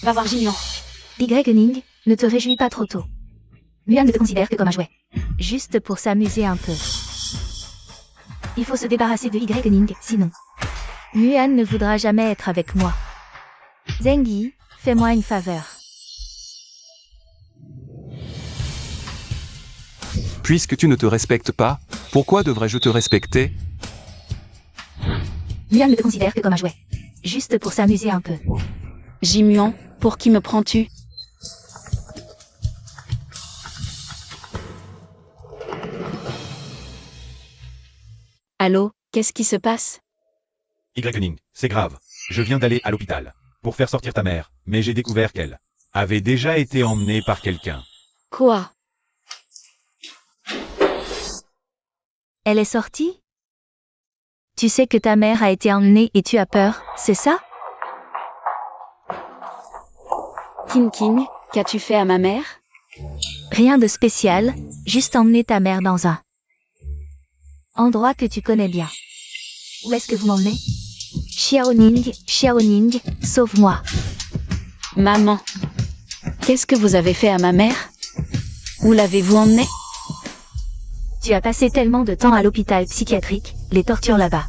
B: va voir Jimuan.
A: Y Ning, ne te réjouis pas trop tôt. Muan ne te considère que comme un jouet. Juste pour s'amuser un peu. Il faut se débarrasser de Y Ning, sinon Muan ne voudra jamais être avec moi. Zheng Yi, fais-moi une faveur.
C: Puisque tu ne te respectes pas, pourquoi devrais-je te respecter?
A: Muan ne te considère que comme un jouet. Juste pour s'amuser un peu.
B: Jimuan, pour qui me prends-tu? Allô, qu'est-ce qui se passe?
D: Y Ning, c'est grave. Je viens d'aller à l'hôpital pour faire sortir ta mère, mais j'ai découvert qu'elle avait déjà été emmenée par quelqu'un.
B: Quoi?
A: Elle est sortie? Tu sais que ta mère a été emmenée et tu as peur, c'est ça?
B: Qin Qin, qu'as-tu fait à ma mère?
A: Rien de spécial, juste emmener ta mère dans un endroit que tu connais bien. Où est-ce que vous m'emmenez? Xiao Ning, sauve-moi.
B: Maman. Qu'est-ce que vous avez fait à ma mère? Où l'avez-vous emmenée?
A: Tu as passé tellement de temps à l'hôpital psychiatrique, les tortures là-bas.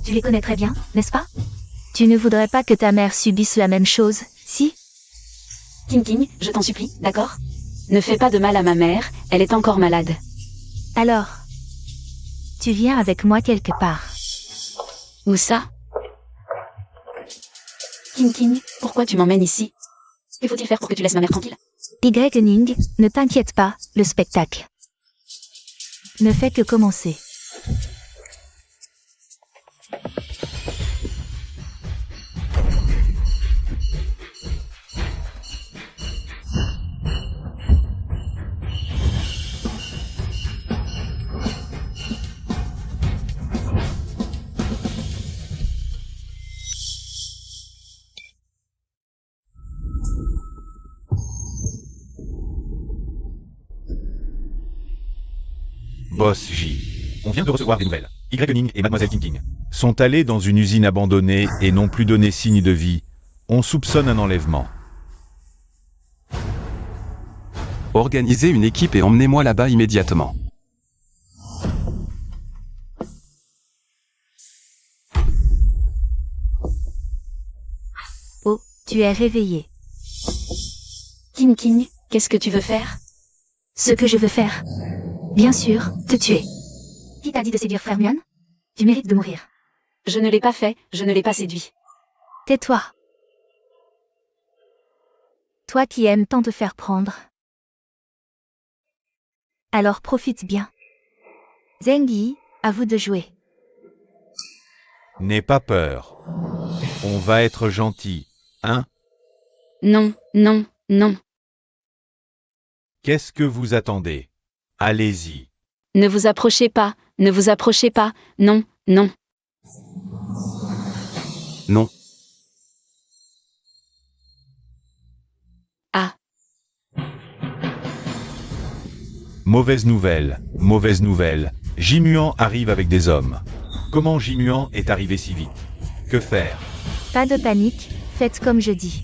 A: Tu les connais très bien, n'est-ce pas? Tu ne voudrais pas que ta mère subisse la même chose, si?
B: Qin Qin, je t'en supplie, d'accord? Ne fais pas de mal à ma mère, elle est encore malade.
A: Alors, tu viens avec moi quelque part.
B: Où ça? Qin Qin, pourquoi tu m'emmènes ici? Que faut-il faire pour que tu laisses ma mère tranquille?
A: Y Ning, ne t'inquiète pas, le spectacle ne fait que commencer.
D: Boss J. On vient de recevoir des nouvelles. Y et Mademoiselle King sont allés dans une usine abandonnée et n'ont plus donné signe de vie. On soupçonne un enlèvement.
C: Organisez une équipe et emmenez-moi là-bas immédiatement.
A: Oh, tu es réveillé.
B: King, qu'est-ce que tu veux faire?
A: Ce que je veux faire. Bien sûr, te tuer. Qui t'a dit de séduire frère Muan? Tu mérites de mourir.
B: Je ne l'ai pas fait, je ne l'ai pas séduit.
A: Tais-toi. Toi qui aimes tant te faire prendre. Alors profite bien. Zheng Yi, à vous de jouer.
D: N'aie pas peur. On va être gentil, hein?
B: Non, non, non.
D: Qu'est-ce que vous attendez? Allez-y.
B: Ne vous approchez pas, non, non.
C: Non.
B: Ah,
D: Mauvaise nouvelle, mauvaise nouvelle. Jimuan arrive avec des hommes. Comment Jimuan est arrivé si vite? Que faire?
A: Pas de panique, faites comme je dis.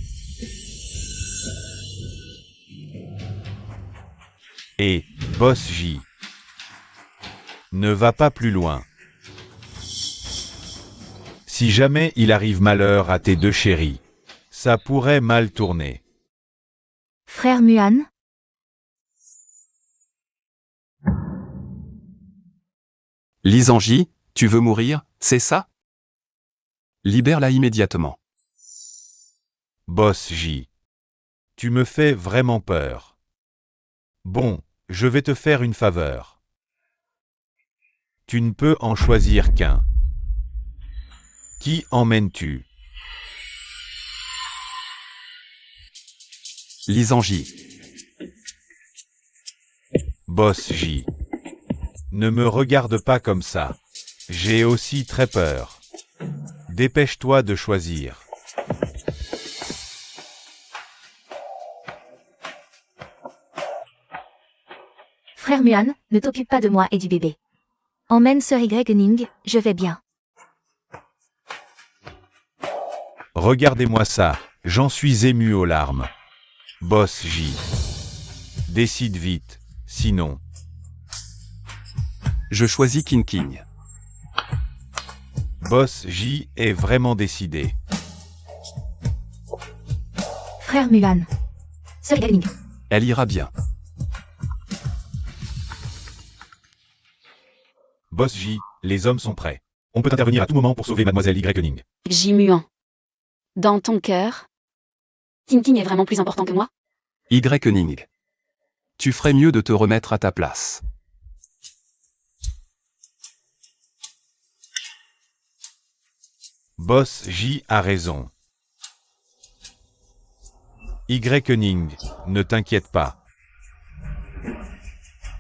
D: Et, Boss J. Ne va pas plus loin. Si jamais il arrive malheur à tes deux chéris, ça pourrait mal tourner.
A: Frère Muan,
C: Lisangi, tu veux mourir, c'est ça? Libère-la immédiatement.
D: Boss J. Tu me fais vraiment peur. Bon, je vais te faire une faveur. Tu ne peux en choisir qu'un. Qui emmènes-tu?
C: Lisangi.
D: Boss J. Ne me regarde pas comme ça. J'ai aussi très peur. Dépêche-toi de choisir.
A: frère Muan, ne t'occupe pas de moi et du bébé. Emmène sœur Y, je vais bien.
D: Regardez-moi ça, j'en suis ému aux larmes. Boss J. Décide vite, sinon.
C: Je choisis King.
D: Boss J est vraiment décidé.
A: Frère Muan. Sœur Y.
C: Elle ira bien.
D: Boss J, les hommes sont prêts. On peut intervenir à tout moment pour sauver Mademoiselle Y.
B: Jimuan. Dans ton cœur, King est vraiment plus important que moi?
C: Y. Tu ferais mieux de te remettre à ta place.
D: Boss J a raison. Y, ne t'inquiète pas.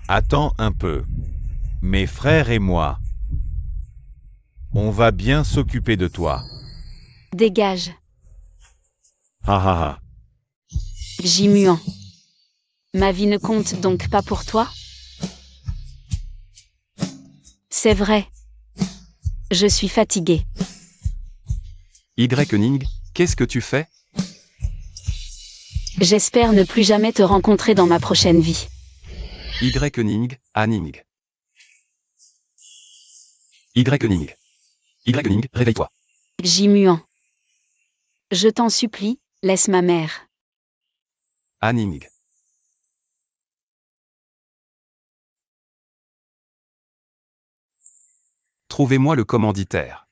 D: Attends un peu. Mes frères et moi, on va bien s'occuper de toi.
B: Dégage.
D: Ha ha ha.
B: Jimuan. Ma vie ne compte donc pas pour toi? C'est vrai. Je suis fatiguée.
C: Y, qu'est-ce que tu fais?
B: J'espère ne plus jamais te rencontrer dans ma prochaine vie.
C: Y, Aning. Y, réveille-toi.
B: Jimuan. Je t'en supplie, laisse ma mère.
C: Aning. Trouvez-moi le commanditaire.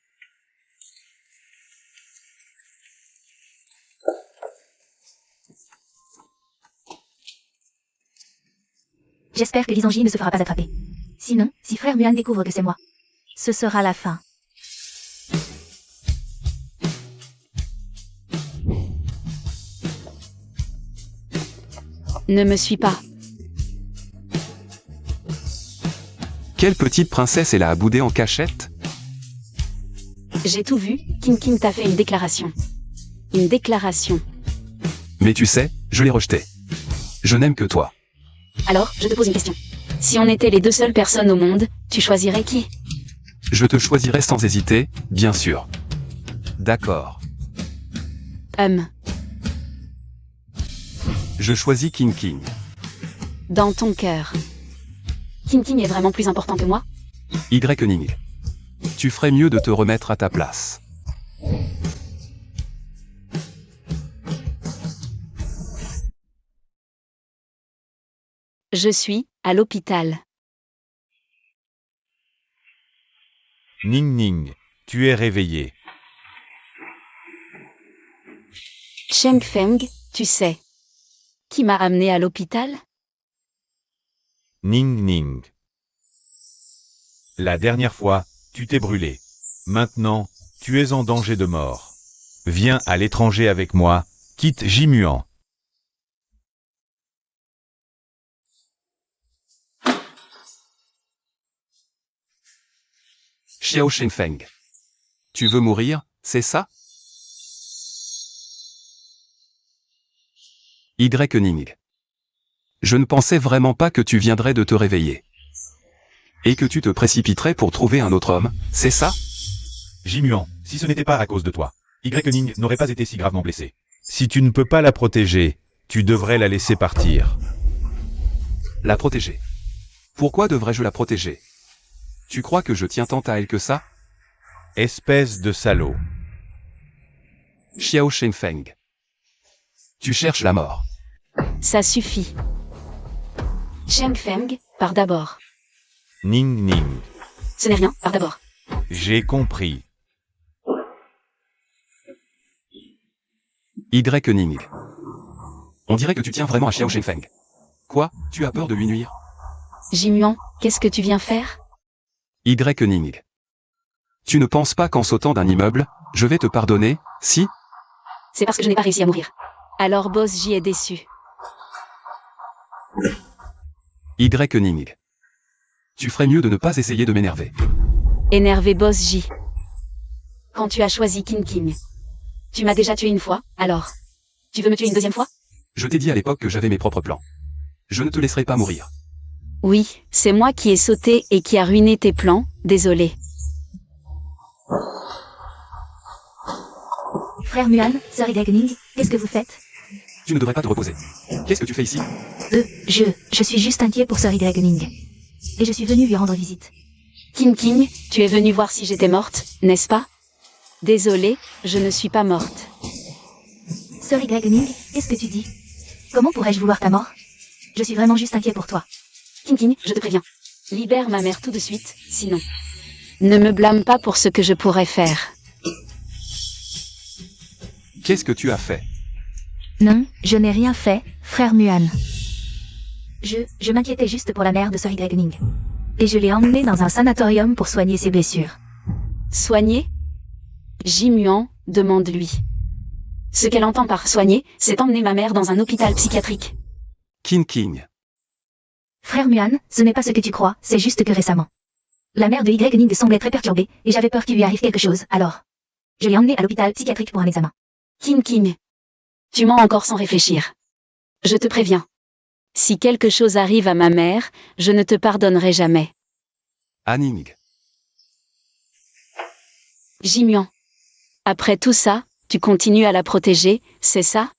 A: J'espère que Lisangi ne se fera pas attraper. Sinon, si frère Muan découvre que c'est moi, ce sera la fin.
B: Ne me suis pas.
C: Quelle petite princesse elle a boudé en cachette?
B: J'ai tout vu, King t'a fait une déclaration. Une déclaration.
C: Mais tu sais, je l'ai rejetée. Je n'aime que toi.
B: Alors, je te pose une question. Si on était les deux seules personnes au monde, tu choisirais qui?
C: Je te choisirai sans hésiter, bien sûr. D'accord. Je choisis King King.
B: Dans ton cœur. King King est vraiment plus important que moi?
C: Y. Tu ferais mieux de te remettre à ta place.
B: Je suis à l'hôpital.
D: Ning Ning, tu es réveillé.
B: Cheng Feng, tu sais. Qui m'a amené à l'hôpital?
D: Ning Ning. La dernière fois, tu t'es brûlé. Maintenant, tu es en danger de mort. Viens à l'étranger avec moi, quitte Jimuan.
C: Xiao Shenfeng. Tu veux mourir, c'est ça? Y. Ning. Je ne pensais vraiment pas que tu viendrais de te réveiller. Et que tu te précipiterais pour trouver un autre homme, c'est ça?
D: Jimuan, si ce n'était pas à cause de toi, Y. Ning n'aurait pas été si gravement blessé. Si tu ne peux pas la protéger, tu devrais la laisser partir.
C: La protéger. Pourquoi devrais-je la protéger? Tu crois que je tiens tant à elle que ça?
D: Espèce de salaud.
C: Xiao Shenfeng. Tu cherches la mort.
B: Ça suffit. Cheng Feng, pars d'abord.
D: Ning Ning.
B: Ce n'est rien, pars d'abord.
D: J'ai compris.
C: Y. Ning. On dirait que tu tiens vraiment à Xiao Shenfeng. Quoi? Tu as peur de lui nuire?
B: Jimuan, qu'est-ce que tu viens faire?
C: Y. Ning. Tu ne penses pas qu'en sautant d'un immeuble, je vais te pardonner, si?
B: C'est parce que je n'ai pas réussi à mourir. Alors Boss J est déçu.
C: Y. Ning. Tu ferais mieux de ne pas essayer de m'énerver.
B: Énervé Boss J. Quand tu as choisi King King. Tu m'as déjà tué une fois, alors. Tu veux me tuer une deuxième fois?
C: Je t'ai dit à l'époque que j'avais mes propres plans. Je ne te laisserai pas mourir.
B: Oui, c'est moi qui ai sauté et qui a ruiné tes plans, désolé.
A: Frère Muan, sœur Y. Ning, qu'est-ce que vous faites?
C: Tu ne devrais pas te reposer. Qu'est-ce que tu fais ici?
A: Je suis juste inquiet pour sœur Y. Ning. Et je suis venu lui rendre visite.
B: King King, tu es venu voir si j'étais morte, n'est-ce pas? Désolé, je ne suis pas morte.
A: Sœur Y. Ning, qu'est-ce que tu dis? Comment pourrais-je vouloir ta mort? Je suis vraiment juste inquiet pour toi.
B: King King, je te préviens. Libère ma mère tout de suite, sinon. Ne me blâme pas pour ce que je pourrais faire.
C: Qu'est-ce que tu as fait?
A: Non, je n'ai rien fait, frère Muan. Je m'inquiétais juste pour la mère de sœur Y. Ning. Et je l'ai emmenée dans un sanatorium pour soigner ses blessures.
B: Soigner? Jimuan, demande-lui. Ce qu'elle entend par soigner, c'est emmener ma mère dans un hôpital psychiatrique.
C: King King.
A: Frère Muan, ce n'est pas ce que tu crois, c'est juste que récemment. La mère de Y. Ning semblait très perturbée, et j'avais peur qu'il lui arrive quelque chose, alors. Je l'ai emmenée à l'hôpital psychiatrique pour un examen.
B: King King. Tu mens encore sans réfléchir. Je te préviens. Si quelque chose arrive à ma mère, je ne te pardonnerai jamais.
C: Ning.
B: Jimuan. Après tout ça, tu continues à la protéger, c'est ça?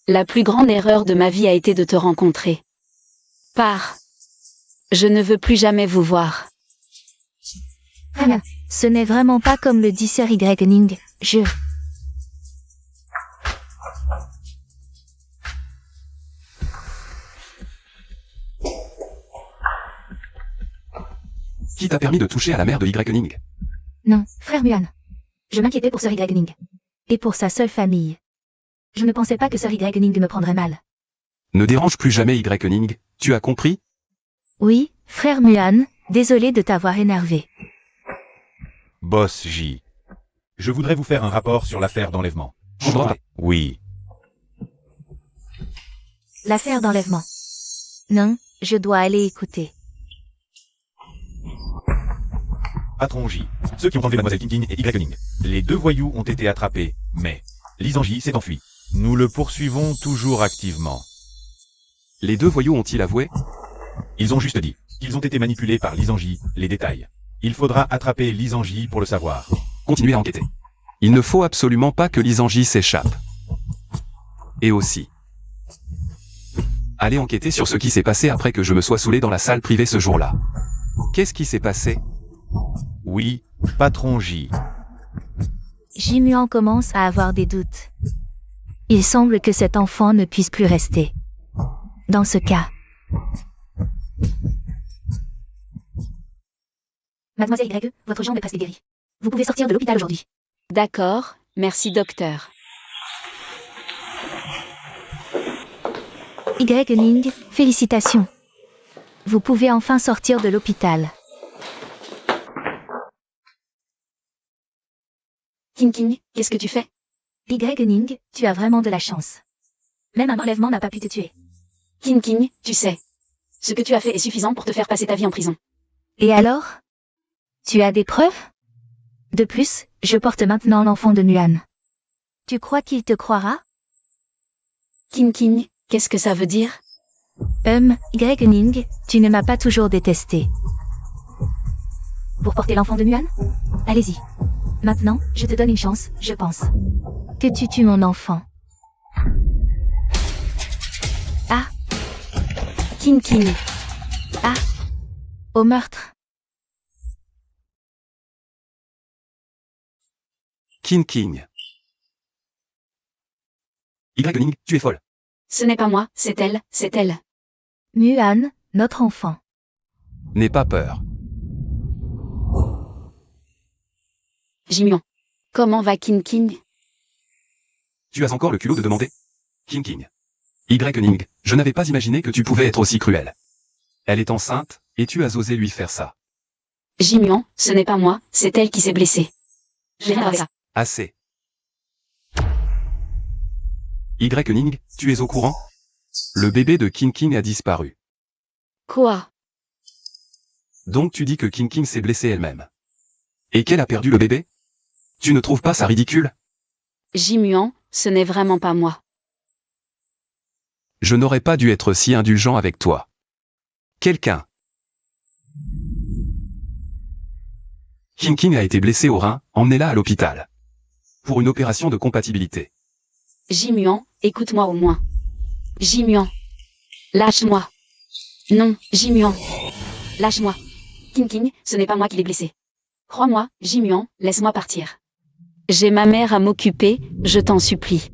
B: La plus grande erreur de ma vie a été de te rencontrer. Pars. Je ne veux plus jamais vous voir.
A: Ah, ce n'est vraiment pas comme le dit sœur Y. Ning,
C: Qui t'a permis de toucher à la mère de Y. Ning?
A: Non, frère Muan. Je m'inquiétais pour sœur Y. Ning. Et pour sa seule famille. Je ne pensais pas que sœur Y. Ning me prendrait mal.
C: Ne dérange plus jamais Y. Ning, tu as compris?
A: Oui, frère Muan, désolé de t'avoir énervé.
D: Boss J. Je voudrais vous faire un rapport sur l'affaire d'enlèvement. Oui.
A: L'affaire d'enlèvement. Non, je dois aller écouter.
D: Patron J. Ceux qui ont enlevé Mademoiselle King King et Y. Ning. Les deux voyous ont été attrapés, mais Lisan J s'est enfui. Nous le poursuivons toujours activement.
C: Les deux voyous ont-ils avoué?
D: Ils ont juste dit qu'ils ont été manipulés par Lisangi, les détails. Il faudra attraper Lisangi pour le savoir.
C: Continuez à enquêter. Il ne faut absolument pas que Lisangi s'échappe. Et aussi, allez enquêter sur ce qui s'est passé après que je me sois saoulé dans la salle privée ce jour-là. Qu'est-ce qui s'est passé?
D: Oui, patron J.
A: Jimuan commence à avoir des doutes. Il semble que cet enfant ne puisse plus rester. Dans ce cas, Mademoiselle Y, votre jambe est presque guérie. Vous pouvez sortir de l'hôpital aujourd'hui.
B: D'accord, merci docteur.
A: Y Ning, félicitations. Vous pouvez enfin sortir de l'hôpital.
B: King, qu'est-ce que tu fais?
A: Y Ning, tu as vraiment de la chance. Même un enlèvement n'a pas pu te tuer.
B: King, tu sais. Ce que tu as fait est suffisant pour te faire passer ta vie en prison.
A: Et alors? Tu as des preuves? De plus, je porte maintenant l'enfant de Muan. Tu crois qu'il te croira?
B: King, qu'est-ce que ça veut dire?
A: Y Ning, tu ne m'as pas toujours détesté. Pour porter l'enfant de Muan? Allez-y. Maintenant, je te donne une chance, je pense. Que tu tues mon enfant. Ah.
B: King.
A: Ah. Au meurtre.
C: King. Y-Ning, tu es folle.
B: Ce n'est pas moi, c'est elle.
A: Muan, notre enfant.
C: N'aie pas peur.
B: Jimuan. Comment va King?
C: Tu as encore le culot de demander? King. Y-Ning, je n'avais pas imaginé que tu pouvais être aussi cruel. Elle est enceinte, et tu as osé lui faire ça.
B: Jimuan, ce n'est pas moi, c'est elle qui s'est blessée. J'ai rien avec ça.
C: Assez. Y-Ning, tu es au courant? Le bébé de King a disparu.
B: Quoi?
C: Donc tu dis que King s'est blessée elle-même. Et qu'elle a perdu le bébé? Tu ne trouves pas ça ridicule?
B: Jimuan, ce n'est vraiment pas moi.
C: Je n'aurais pas dû être si indulgent avec toi. Quelqu'un. King a été blessé au rein, emmenez-la à l'hôpital. Pour une opération de compatibilité.
B: Jimuan, écoute-moi au moins. Jimuan. Lâche-moi. Non, Jimuan. Lâche-moi. King, ce n'est pas moi qui l'ai blessé. Crois-moi, Jimuan, laisse-moi partir. J'ai ma mère à m'occuper, je t'en supplie.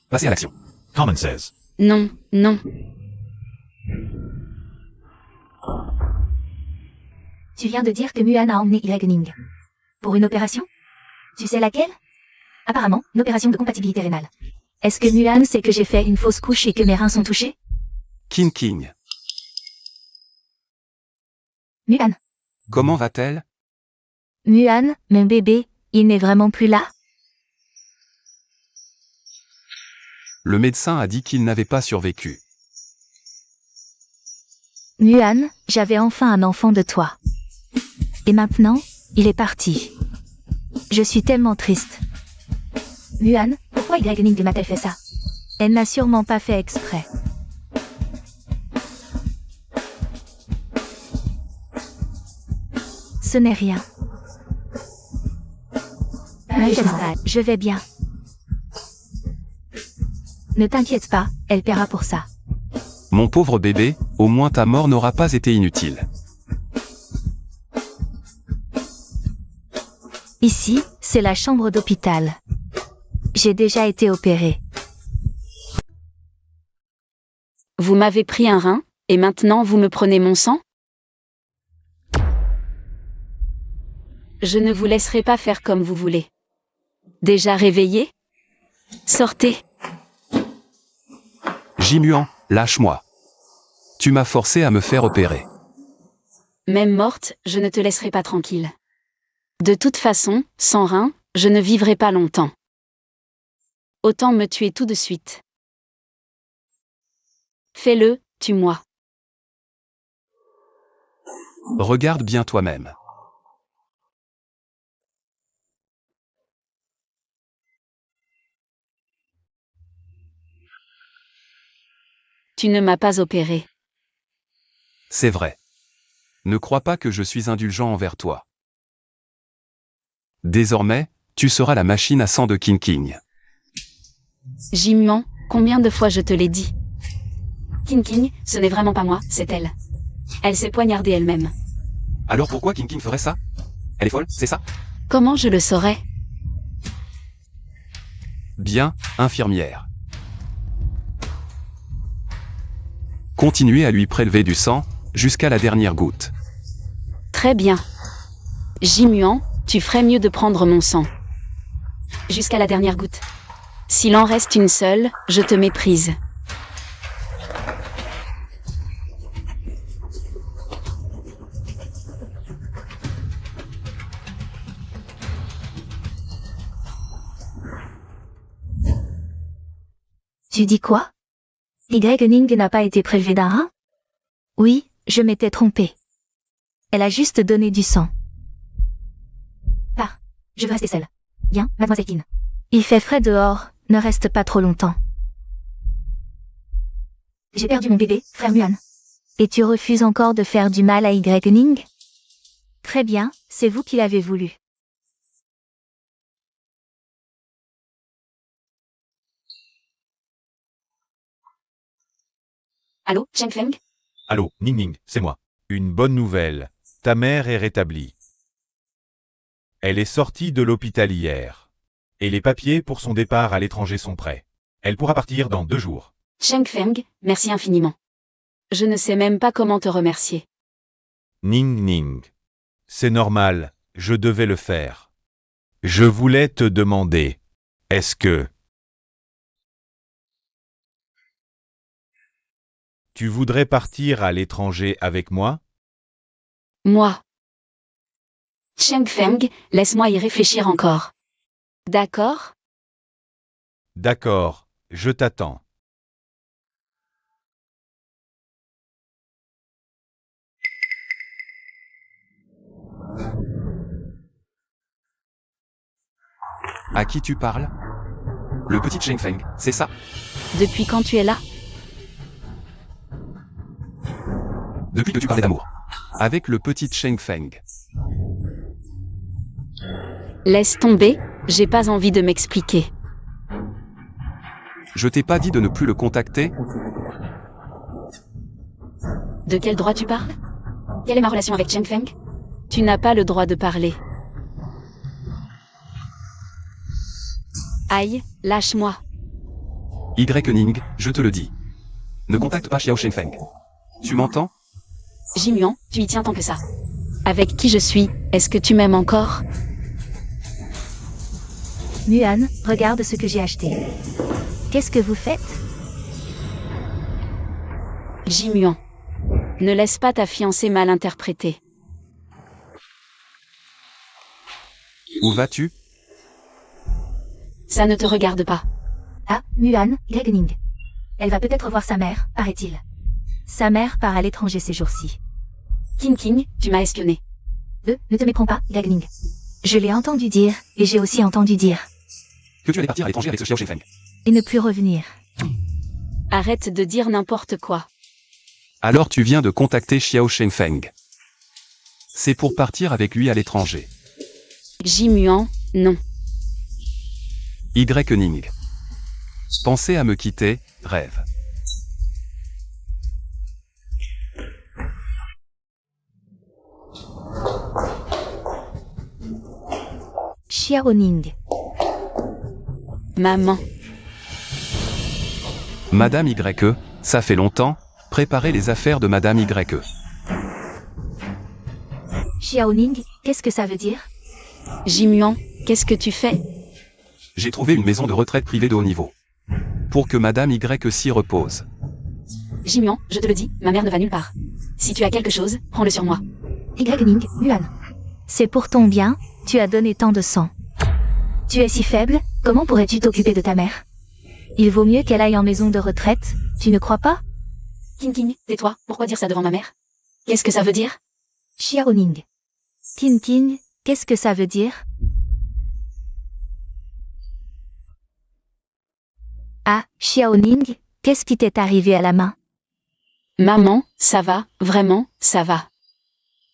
C: Passez à l'action.
D: Common says.
B: Non.
A: Tu viens de dire que Muan a emmené Y Ning. Pour une opération? Tu sais laquelle? Apparemment, une opération de compatibilité rénale. Est-ce que Muan sait que j'ai fait une fausse couche et que mes reins sont touchés?
C: King.
A: Muan.
C: Comment va-t-elle?
A: Muan, mon bébé, il n'est vraiment plus là?
C: Le médecin a dit qu'il n'avait pas survécu.
A: Muan, j'avais enfin un enfant de toi. Et maintenant, il est parti. Je suis tellement triste. Muan, pourquoi Y Ning m'a-t-elle fait ça? Elle n'a sûrement pas fait exprès. Ce n'est rien. Je vais bien. Ne t'inquiète pas, elle paiera pour ça.
C: Mon pauvre bébé, au moins ta mort n'aura pas été inutile.
A: Ici, c'est la chambre d'hôpital. J'ai déjà été opérée.
B: Vous m'avez pris un rein, et maintenant vous me prenez mon sang? Je ne vous laisserai pas faire comme vous voulez. Déjà réveillé? Sortez.
C: Jimuan, lâche-moi. Tu m'as forcé à me faire opérer.
B: Même morte, je ne te laisserai pas tranquille. De toute façon, sans rein, je ne vivrai pas longtemps. Autant me tuer tout de suite. Fais-le, tue-moi.
C: Regarde bien toi-même.
B: Tu Tu ne m'as pas opéré.
C: C'est vrai. Ne crois pas que je suis indulgent envers toi. Désormais, tu seras la machine à sang de King King.
B: Jimian, combien de fois je te l'ai dit? King King, ce n'est vraiment pas moi, c'est elle. Elle s'est poignardée elle-même.
C: Alors pourquoi King King ferait ça? Elle est folle, c'est ça?
B: Comment je le saurais?
C: Bien, infirmière. Continuez à lui prélever du sang, jusqu'à la dernière goutte.
B: Très bien. Jimian, tu ferais mieux de prendre mon sang. Jusqu'à la dernière goutte. S'il en reste une seule, je te méprise.
A: Tu dis quoi? Y-Ning n'a pas été prélevé d'un rat? Oui, je m'étais trompée. Elle a juste donné du sang. Pars. Je veux rester seule. Bien, mademoiselle Kin. Il fait frais dehors, ne reste pas trop longtemps. J'ai perdu mon bébé, frère Muan. Et tu refuses encore de faire du mal à Y-Ning? Très bien, c'est vous qui l'avez voulu.
B: Allô, Cheng Feng?
D: Allô, Ning Ning, c'est moi. Une bonne nouvelle. Ta mère est rétablie. Elle est sortie de l'hôpital hier. Et les papiers pour son départ à l'étranger sont prêts. Elle pourra partir dans 2 jours.
B: Cheng Feng, merci infiniment. Je ne sais même pas comment te remercier.
D: Ning Ning. C'est normal, je devais le faire. Je voulais te demander. Est-ce que tu voudrais partir à l'étranger avec moi?
B: Moi. Cheng Feng, laisse-moi y réfléchir encore. D'accord?
D: D'accord, je t'attends.
C: À qui tu parles? Le petit Cheng Feng, c'est ça?
B: Depuis quand tu es là?
C: Depuis que tu parlais d'amour. Avec le petit Cheng Feng.
B: Laisse tomber, j'ai pas envie de m'expliquer.
C: Je t'ai pas dit de ne plus le contacter?
B: De quel droit tu parles? Quelle est ma relation avec Cheng Feng? Tu n'as pas le droit de parler. Aïe, lâche-moi.
C: Y-Ning, je te le dis. Ne contacte pas Xiao Shenfeng. Tu m'entends?
B: Jimian, tu y tiens tant que ça. Avec qui je suis, est-ce que tu m'aimes encore?
A: Muan, regarde ce que j'ai acheté. Qu'est-ce que vous faites?
B: Jimian. Ne laisse pas ta fiancée mal interpréter.
C: Où vas-tu?
B: Ça ne te regarde pas.
A: Ah, Muan, Y-Ning. Elle va peut-être voir sa mère, paraît-il. Sa mère part à l'étranger ces jours-ci.
B: King King, tu m'as espionné.
A: Ne te méprends pas, Y-Ning. Je l'ai entendu dire, et j'ai aussi entendu dire.
C: Que tu allais partir à l'étranger avec ce Xiao Shenfeng.
A: Et ne plus revenir.
B: Arrête de dire n'importe quoi.
C: Alors tu viens de contacter Xiao Shenfeng. C'est pour partir avec lui à l'étranger.
B: Jimian, non.
C: Y-Ning. Pensez à me quitter, rêve.
A: Xiaoning.
B: Maman.
C: Madame Y, ça fait longtemps, préparez les affaires de Madame Y.
A: Xiaoning, qu'est-ce que ça veut dire?
B: Jimian, qu'est-ce que tu fais?
C: J'ai trouvé une maison de retraite privée de haut niveau. Pour que Madame Y s'y repose.
B: Jimian, je te le dis, ma mère ne va nulle part. Si tu as quelque chose, prends-le sur moi.
A: Y-Ning, Muan. C'est pour ton bien, tu as donné tant de sang. Tu es si faible, comment pourrais-tu t'occuper de ta mère? Il vaut mieux qu'elle aille en maison de retraite, tu ne crois pas?
B: King King, tais-toi, pourquoi dire ça devant ma mère? Qu'est-ce que ça veut dire?
A: Xiaoning. King King, qu'est-ce que ça veut dire? Ah, Xiaoning, qu'est-ce qui t'est arrivé à la main?
B: Maman, ça va, vraiment, ça va.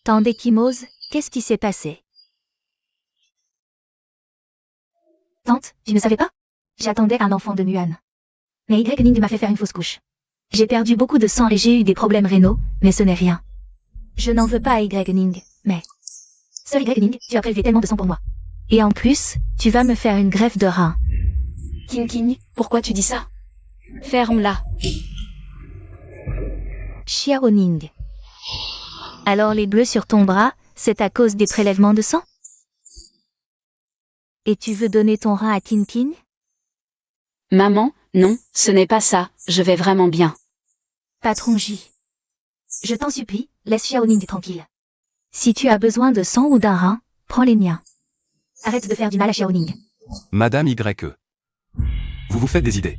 A: Tante Kimose, qu'est-ce qui s'est passé? Tante, tu ne savais pas? J'attendais un enfant de Muan. Mais Y m'a fait faire une fausse couche. J'ai perdu beaucoup de sang et j'ai eu des problèmes rénaux, mais ce n'est rien. Je n'en veux pas à Y, mais... Sœur Y, tu as prélevé tellement de sang pour moi. Et en plus, tu vas me faire une greffe de rein.
B: King, pourquoi tu dis ça? Ferme-la.
A: Xiaoning. Alors les bleus sur ton bras, c'est à cause des prélèvements de sang? Et tu veux donner ton rein à King?
B: Maman, non, ce n'est pas ça, je vais vraiment bien.
A: Patron J. Je t'en supplie, laisse Xiaoning tranquille. Si tu as besoin de sang ou d'un rein, prends les miens. Arrête de faire du mal à Xiaoning.
C: Madame YE. Vous vous faites des idées.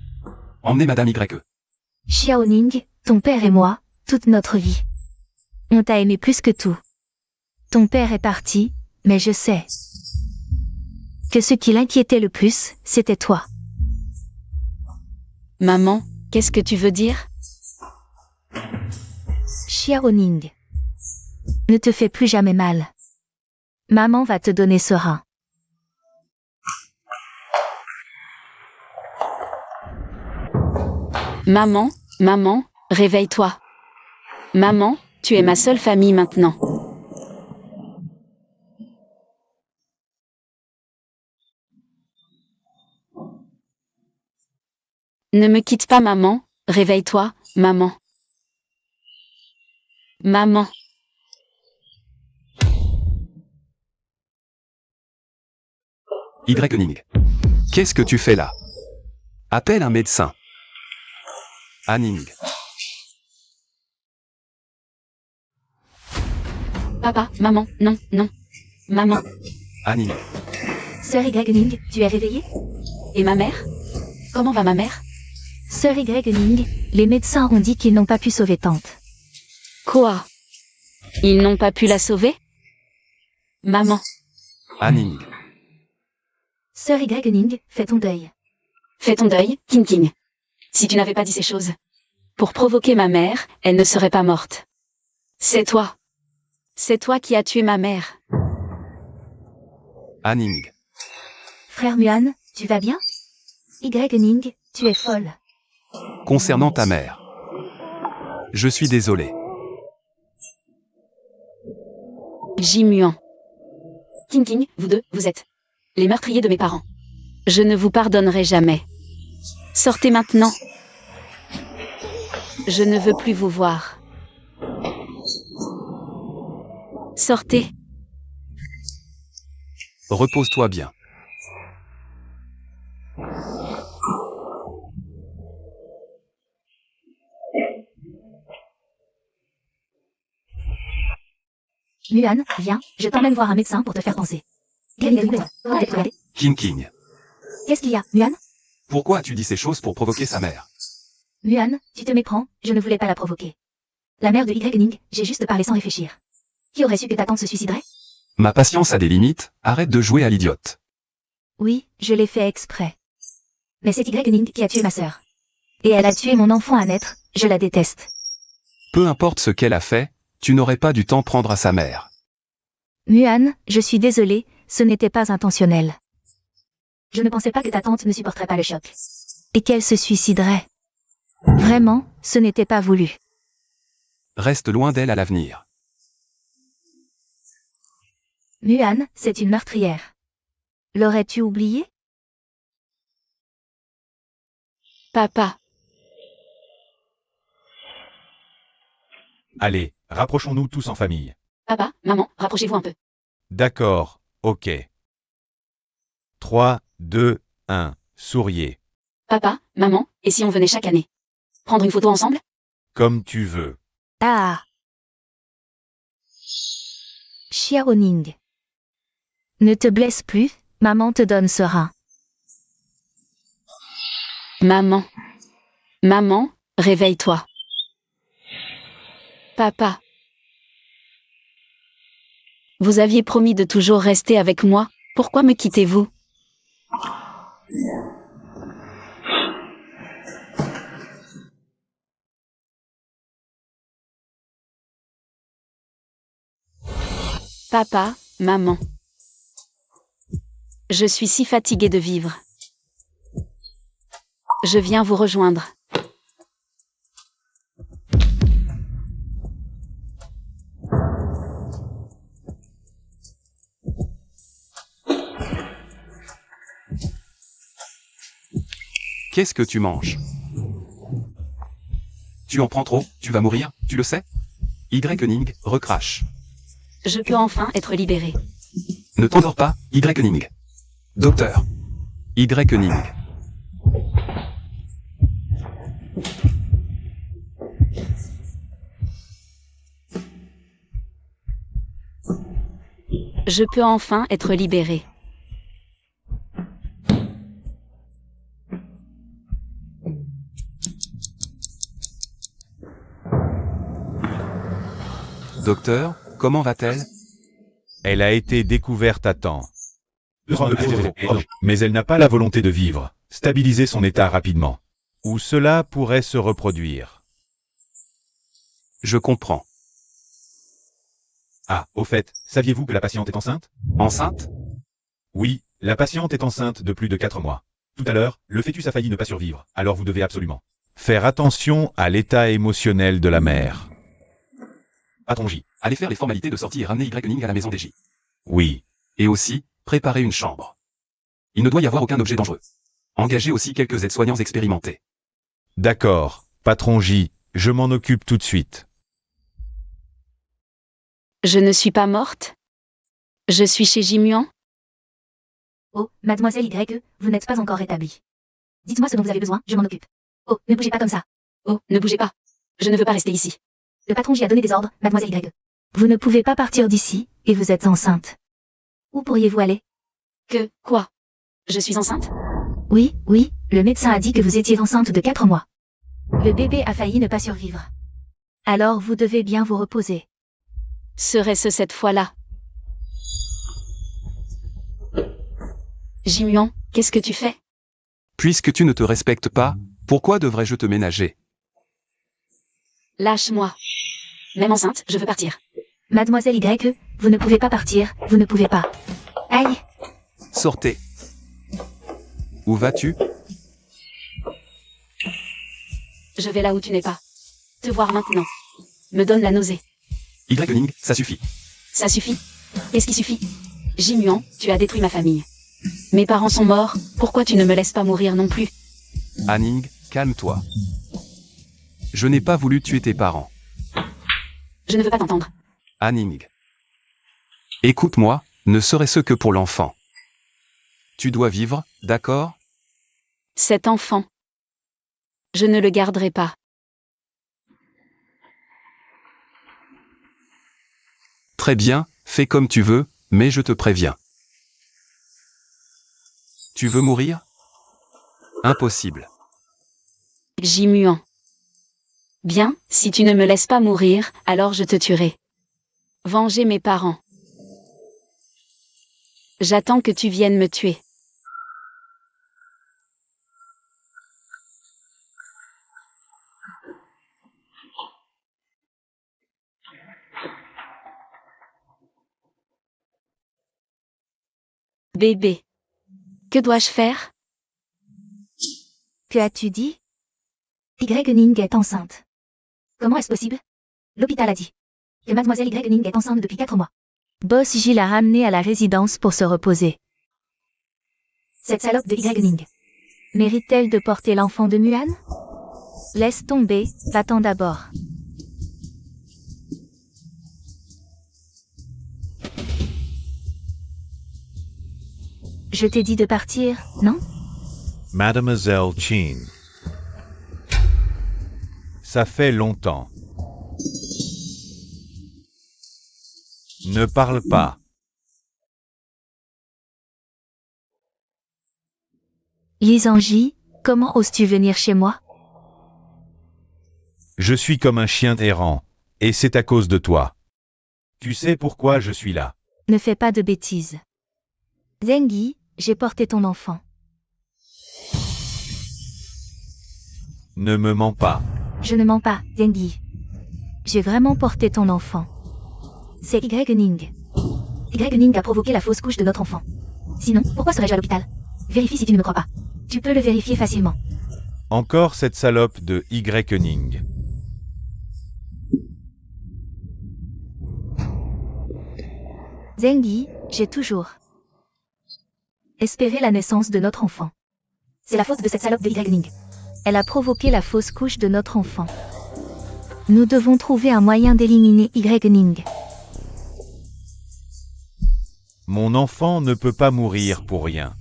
C: Emmenez Madame YE.
A: Xiaoning, ton père et moi, toute notre vie. On t'a aimé plus que tout. Ton père est parti, mais je sais que ce qui l'inquiétait le plus, c'était toi.
B: Maman, qu'est-ce que tu veux dire?
A: Xiaoning. Ne te fais plus jamais mal. Maman va te donner ce rein.
B: Maman, maman, réveille-toi. Maman, tu es ma seule famille maintenant. Ne me quitte pas, maman, réveille-toi, maman. Maman.
C: Ning. Qu'est-ce que tu fais là? Appelle un médecin. Aning.
B: Papa, maman, non, non. Maman.
C: Aning.
A: Sœur Y, tu es réveillée?
B: Et ma mère? Comment va ma mère?
A: Sœur Y, les médecins ont dit qu'ils n'ont pas pu sauver tante.
B: Quoi? Ils n'ont pas pu la sauver? Maman.
C: Aning.
A: Sœur Y, fais ton deuil.
B: Fais ton deuil, King. Si tu n'avais pas dit ces choses. Pour provoquer ma mère, elle ne serait pas morte. C'est toi. C'est toi qui as tué ma mère.
C: Aning.
A: Frère Muan, tu vas bien? Y, tu es folle.
C: Concernant ta mère. Je suis désolé.
B: Jimuan. King, vous deux, vous êtes les meurtriers de mes parents. Je ne vous pardonnerai jamais. Sortez maintenant. Je ne veux plus vous voir. Sortez.
C: Repose-toi bien.
A: Muan, viens, je t'emmène voir un médecin pour te faire penser.
C: King.
A: Qu'est-ce qu'il y a, Muan?
C: Pourquoi tu dis ces choses pour provoquer sa mère?
A: Muan, tu te méprends, je ne voulais pas la provoquer. La mère de Y, j'ai juste parlé sans réfléchir. Qui aurait su que ta tante se suiciderait?
C: Ma patience a des limites, arrête de jouer à l'idiote.
A: Oui, je l'ai fait exprès. Mais c'est Y qui a tué ma sœur. Et elle a tué mon enfant à naître, je la déteste.
C: Peu importe ce qu'elle a fait, tu n'aurais pas dû t'en prendre à sa mère.
A: Muan, je suis désolée, ce n'était pas intentionnel. Je ne pensais pas que ta tante ne supporterait pas le choc. Et qu'elle se suiciderait. Vraiment, ce n'était pas voulu.
C: Reste loin d'elle à l'avenir.
A: Muan, c'est une meurtrière. L'aurais-tu oublié?
B: Papa.
D: Allez, rapprochons-nous tous en famille.
B: Papa, maman, rapprochez-vous un peu.
D: D'accord, ok. 3, 2, 1, souriez.
B: Papa, maman, et si on venait chaque année? Prendre une photo ensemble?
D: Comme tu veux.
A: Ah. Xiaoning. Ne te blesse plus, maman te donne ce rein.
B: Maman. Maman, réveille-toi. Papa. Vous aviez promis de toujours rester avec moi, pourquoi me quittez-vous? Papa, maman. Je suis si fatiguée de vivre. Je viens vous rejoindre.
C: Qu'est-ce que tu manges? Tu en prends trop, tu vas mourir, tu le sais? Y. recrache.
B: Je peux enfin être libérée.
C: Ne t'endors pas, Y. Docteur. Y.
B: Je peux enfin être libérée.
C: Docteur, comment va-t-elle?
D: Elle a été découverte à temps. Mais elle n'a pas la volonté de vivre. Stabiliser son état rapidement. Ou cela pourrait se reproduire.
C: Je comprends.
D: Ah, au fait, saviez-vous que la patiente est enceinte?
C: Enceinte?
D: Oui, la patiente est enceinte de plus de 4 mois. Tout à l'heure, le fœtus a failli ne pas survivre, alors vous devez absolument faire attention à l'état émotionnel de la mère.
C: Patron J. Allez faire les formalités de sortie et ramener Y. à la maison des J.
D: Oui.
C: Et aussi, préparer une chambre. Il ne doit y avoir aucun objet dangereux. Engagez aussi quelques aides-soignants expérimentés.
D: D'accord, patron J, je m'en occupe tout de suite.
B: Je ne suis pas morte. Je suis chez Jimuan.
A: Oh, mademoiselle Y, vous n'êtes pas encore rétablie. Dites-moi ce dont vous avez besoin, je m'en occupe. Oh, ne bougez pas comme ça.
B: Oh, ne bougez pas. Je ne veux pas rester ici.
A: Le patron J a donné des ordres, mademoiselle Y. Vous ne pouvez pas partir d'ici, et vous êtes enceinte. Où pourriez-vous aller?
B: Quoi? Je suis enceinte?
A: Oui, le médecin a dit que vous étiez enceinte de 4 mois. Le bébé a failli ne pas survivre. Alors vous devez bien vous reposer.
B: Serait-ce cette fois-là? Jimuan, qu'est-ce que tu fais?
C: Puisque tu ne te respectes pas, pourquoi devrais-je te ménager?
B: Lâche-moi. Même enceinte, je veux partir.
A: Mademoiselle Y, vous ne pouvez pas partir, vous ne pouvez pas. Aïe!
C: Sortez. Où vas-tu?
B: Je vais là où tu n'es pas. Te voir maintenant me donne la nausée.
C: Y. ça suffit.
B: Ça suffit? Qu'est-ce qui suffit? Jimuan, tu as détruit ma famille. Mes parents sont morts, pourquoi tu ne me laisses pas mourir non plus?
C: Anning, calme-toi. Je n'ai pas voulu tuer tes parents.
B: Je ne veux pas t'entendre.
C: Anning. Écoute-moi, ne serait-ce que pour l'enfant. Tu dois vivre, d'accord?
B: Cet enfant. Je ne le garderai pas.
C: Très bien, fais comme tu veux, mais je te préviens. Tu veux mourir? Impossible.
B: Jimuan. Bien, si tu ne me laisses pas mourir, alors je te tuerai. Venger mes parents. J'attends que tu viennes me tuer. Bébé. Que dois-je faire?
A: Que as-tu dit? Y. est enceinte. Comment est-ce possible? L'hôpital a dit que mademoiselle Y. est enceinte depuis 4 mois. Boss J l'a ramenée à la résidence pour se reposer. Cette salope de Y. Mérite-t-elle de porter l'enfant de Muan? Laisse tomber, va-t'en d'abord. Je t'ai dit de partir, non?
D: Mademoiselle Chin. Ça fait longtemps. Ne parle pas.
A: Lisanji, comment oses-tu venir chez moi?
D: Je suis comme un chien errant, et c'est à cause de toi. Tu sais pourquoi je suis là.
A: Ne fais pas de bêtises. Zengi, j'ai porté ton enfant.
D: Ne me mens pas.
A: Je ne mens pas, Zengi. J'ai vraiment porté ton enfant. C'est Y. Y Ning a provoqué la fausse couche de notre enfant. Sinon, pourquoi serais-je à l'hôpital? Vérifie si tu ne me crois pas. Tu peux le vérifier facilement.
D: Encore cette salope de Y-Ning.
A: Zhengyi, j'ai toujours espéré la naissance de notre enfant. C'est la faute de cette salope de Y Ning. Elle a provoqué la fausse couche de notre enfant. Nous devons trouver un moyen d'éliminer Y Ning.
D: Mon enfant ne peut pas mourir pour rien.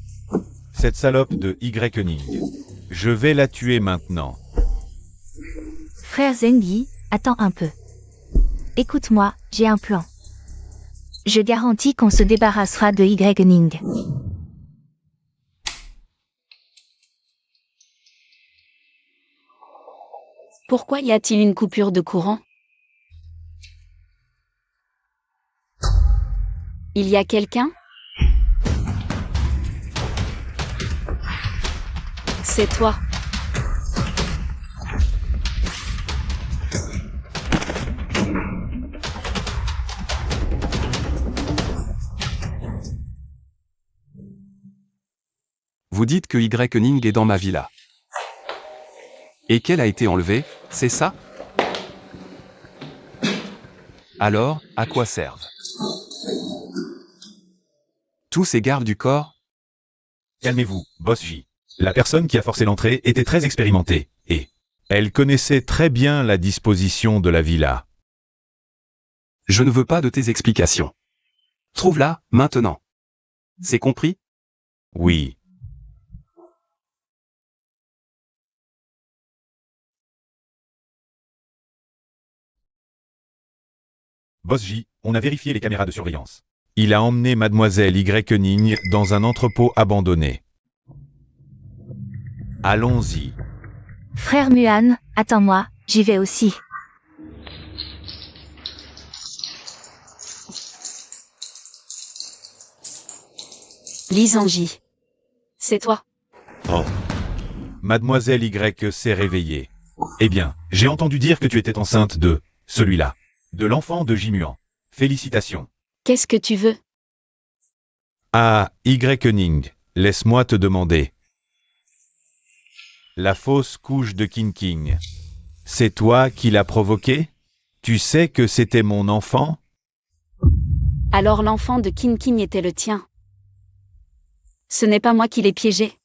D: Cette salope de Y-Ning. Je vais la tuer maintenant.
A: Frère Zhengyi, attends un peu. Écoute-moi, j'ai un plan. Je garantis qu'on se débarrassera de Y Ning.
B: Pourquoi y a-t-il une coupure de courant? Il y a quelqu'un? C'est toi.
C: Vous dites que Y-Ning est dans ma villa. Et qu'elle a été enlevée, c'est ça? Alors, à quoi servent tous ces gardes du corps?
D: Calmez-vous, Boss J. La personne qui a forcé l'entrée était très expérimentée, et elle connaissait très bien la disposition de la villa.
C: Je ne veux pas de tes explications. Trouve-la, maintenant. C'est compris?
D: Oui. Boss J, on a vérifié les caméras de surveillance. Il a emmené Mademoiselle Y-Ning dans un entrepôt abandonné. Allons-y.
A: Frère Muan, attends-moi, j'y vais aussi.
B: Lisanji. C'est toi.
D: Oh. Mademoiselle Y s'est réveillée. Eh bien, j'ai entendu dire que tu étais enceinte de celui-là. De l'enfant de Jimuan. Félicitations.
B: Qu'est-ce que tu veux?
D: Ah, Y-Ning, laisse-moi te demander. La fausse couche de King, c'est toi qui l'as provoquée? Tu sais que c'était mon enfant?
B: Alors l'enfant de King était le tien. Ce n'est pas moi qui l'ai piégé.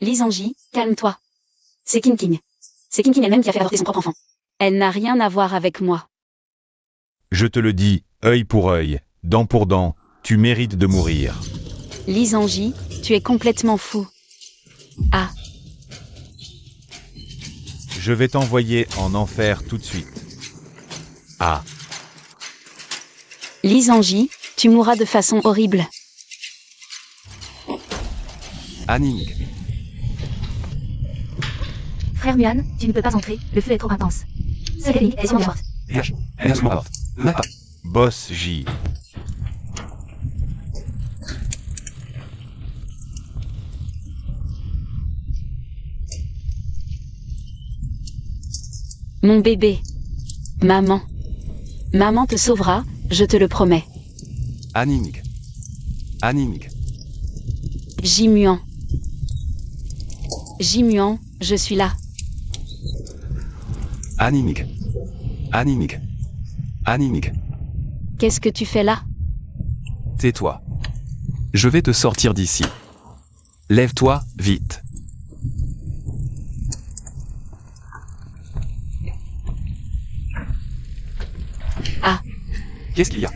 B: Lisanji, calme-toi. C'est King. C'est King elle-même qui a fait avorter son propre enfant. Elle n'a rien à voir avec moi.
D: Je te le dis, œil pour œil, dent pour dent, tu mérites de mourir.
B: Lisanji, tu es complètement fou. Ah,
D: Je vais t'envoyer en enfer tout de suite. Ah,
B: Lisanji, tu mourras de façon horrible.
C: Anning.
A: Frère Muan, tu ne peux pas entrer, le feu est trop intense. Y Ning est sur la porte.
C: Dégage. Elle est sur ma porte. Ma porte.
D: Boss J.
B: Mon bébé. Maman. Maman te sauvera, je te le promets.
C: Anning. Anning.
B: Jimuan. Jimuan, je suis là.
C: Anning. Anning. Anning.
B: Qu'est-ce que tu fais là?
C: Tais-toi. Je vais te sortir d'ici. Lève-toi, vite.
B: Ah,
C: Qu'est-ce qu'il y a?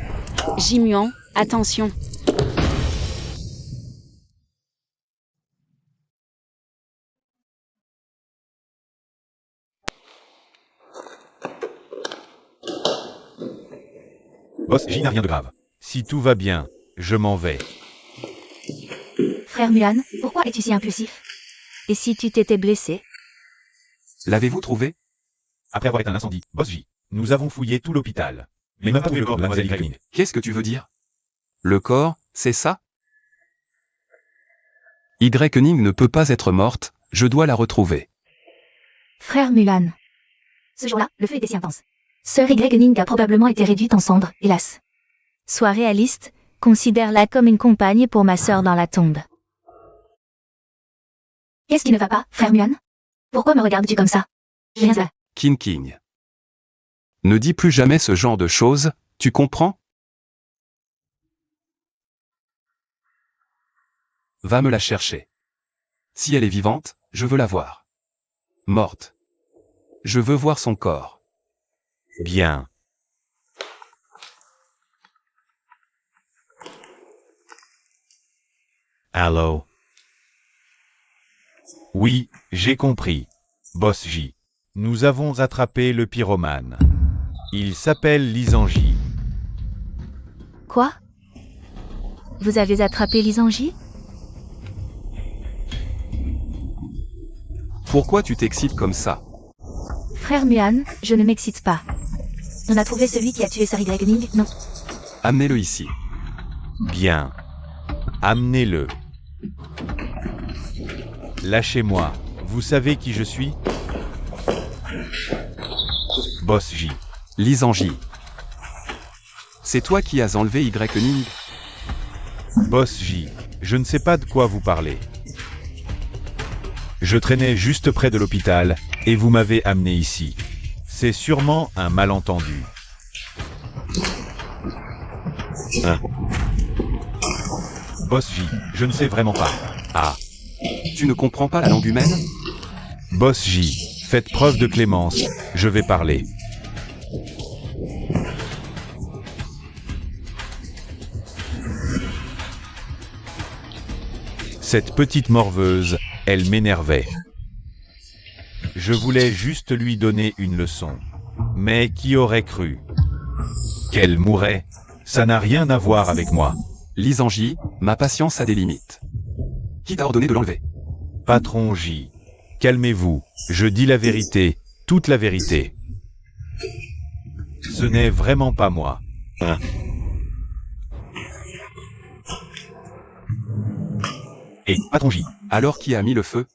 B: Jimuan, attention.
D: Boss J n'a rien de grave. Si tout va bien, je m'en vais.
A: Frère Muan, pourquoi es-tu si impulsif? Et si tu t'étais blessé?
C: L'avez-vous trouvé?
D: Après avoir éteint l'incendie, Boss J, nous avons fouillé tout l'hôpital. Mais même pas trouvé le corps de Mademoiselle Y.
C: Qu'est-ce que tu veux dire? Le corps, c'est ça? Y-Ning ne peut pas être morte, je dois la retrouver.
A: Frère Mulan. Ce jour-là, le feu était si intense. Sœur Y Ning a probablement été réduite en cendres, hélas. Sois réaliste, considère-la comme une compagne pour ma sœur dans la tombe. Qu'est-ce qui ne va pas, frère Muan? Pourquoi me regardes-tu comme ça? J'ai rien à...
C: King. Ne dis plus jamais ce genre de choses, tu comprends? Va me la chercher. Si elle est vivante, je veux la voir. Morte. Je veux voir son corps.
D: Bien. Allô? Oui, j'ai compris. Boss J. Nous avons attrapé le pyromane. Il s'appelle Lisanji.
A: Quoi? Vous avez attrapé Lisanji?
C: Pourquoi tu t'excites comme ça?
A: Frère Muan, je ne m'excite pas. On a trouvé celui qui a tué Sir Ning, non?
C: Amenez-le ici.
D: Bien. Amenez-le. Lâchez-moi. Vous savez qui je suis? Boss J.
C: Lisanji. C'est toi qui as enlevé Ning?
D: Boss J. Je ne sais pas de quoi vous parlez. Je traînais juste près de l'hôpital, et vous m'avez amené ici. C'est sûrement un malentendu. Hein? Boss J. Je ne sais vraiment pas. Ah.
C: Tu ne comprends pas la langue humaine?
D: Boss J. Faites preuve de clémence, je vais parler. Cette petite morveuse, elle m'énervait. Je voulais juste lui donner une leçon. Mais qui aurait cru? Qu'elle mourrait? Ça n'a rien à voir avec moi.
C: Lisanji, ma patience a des limites. Qui t'a ordonné de l'enlever?
D: Patron J. Calmez-vous, je dis la vérité, toute la vérité. Ce n'est vraiment pas moi. Hein? Et Patron J.
C: Alors qui a mis le feu?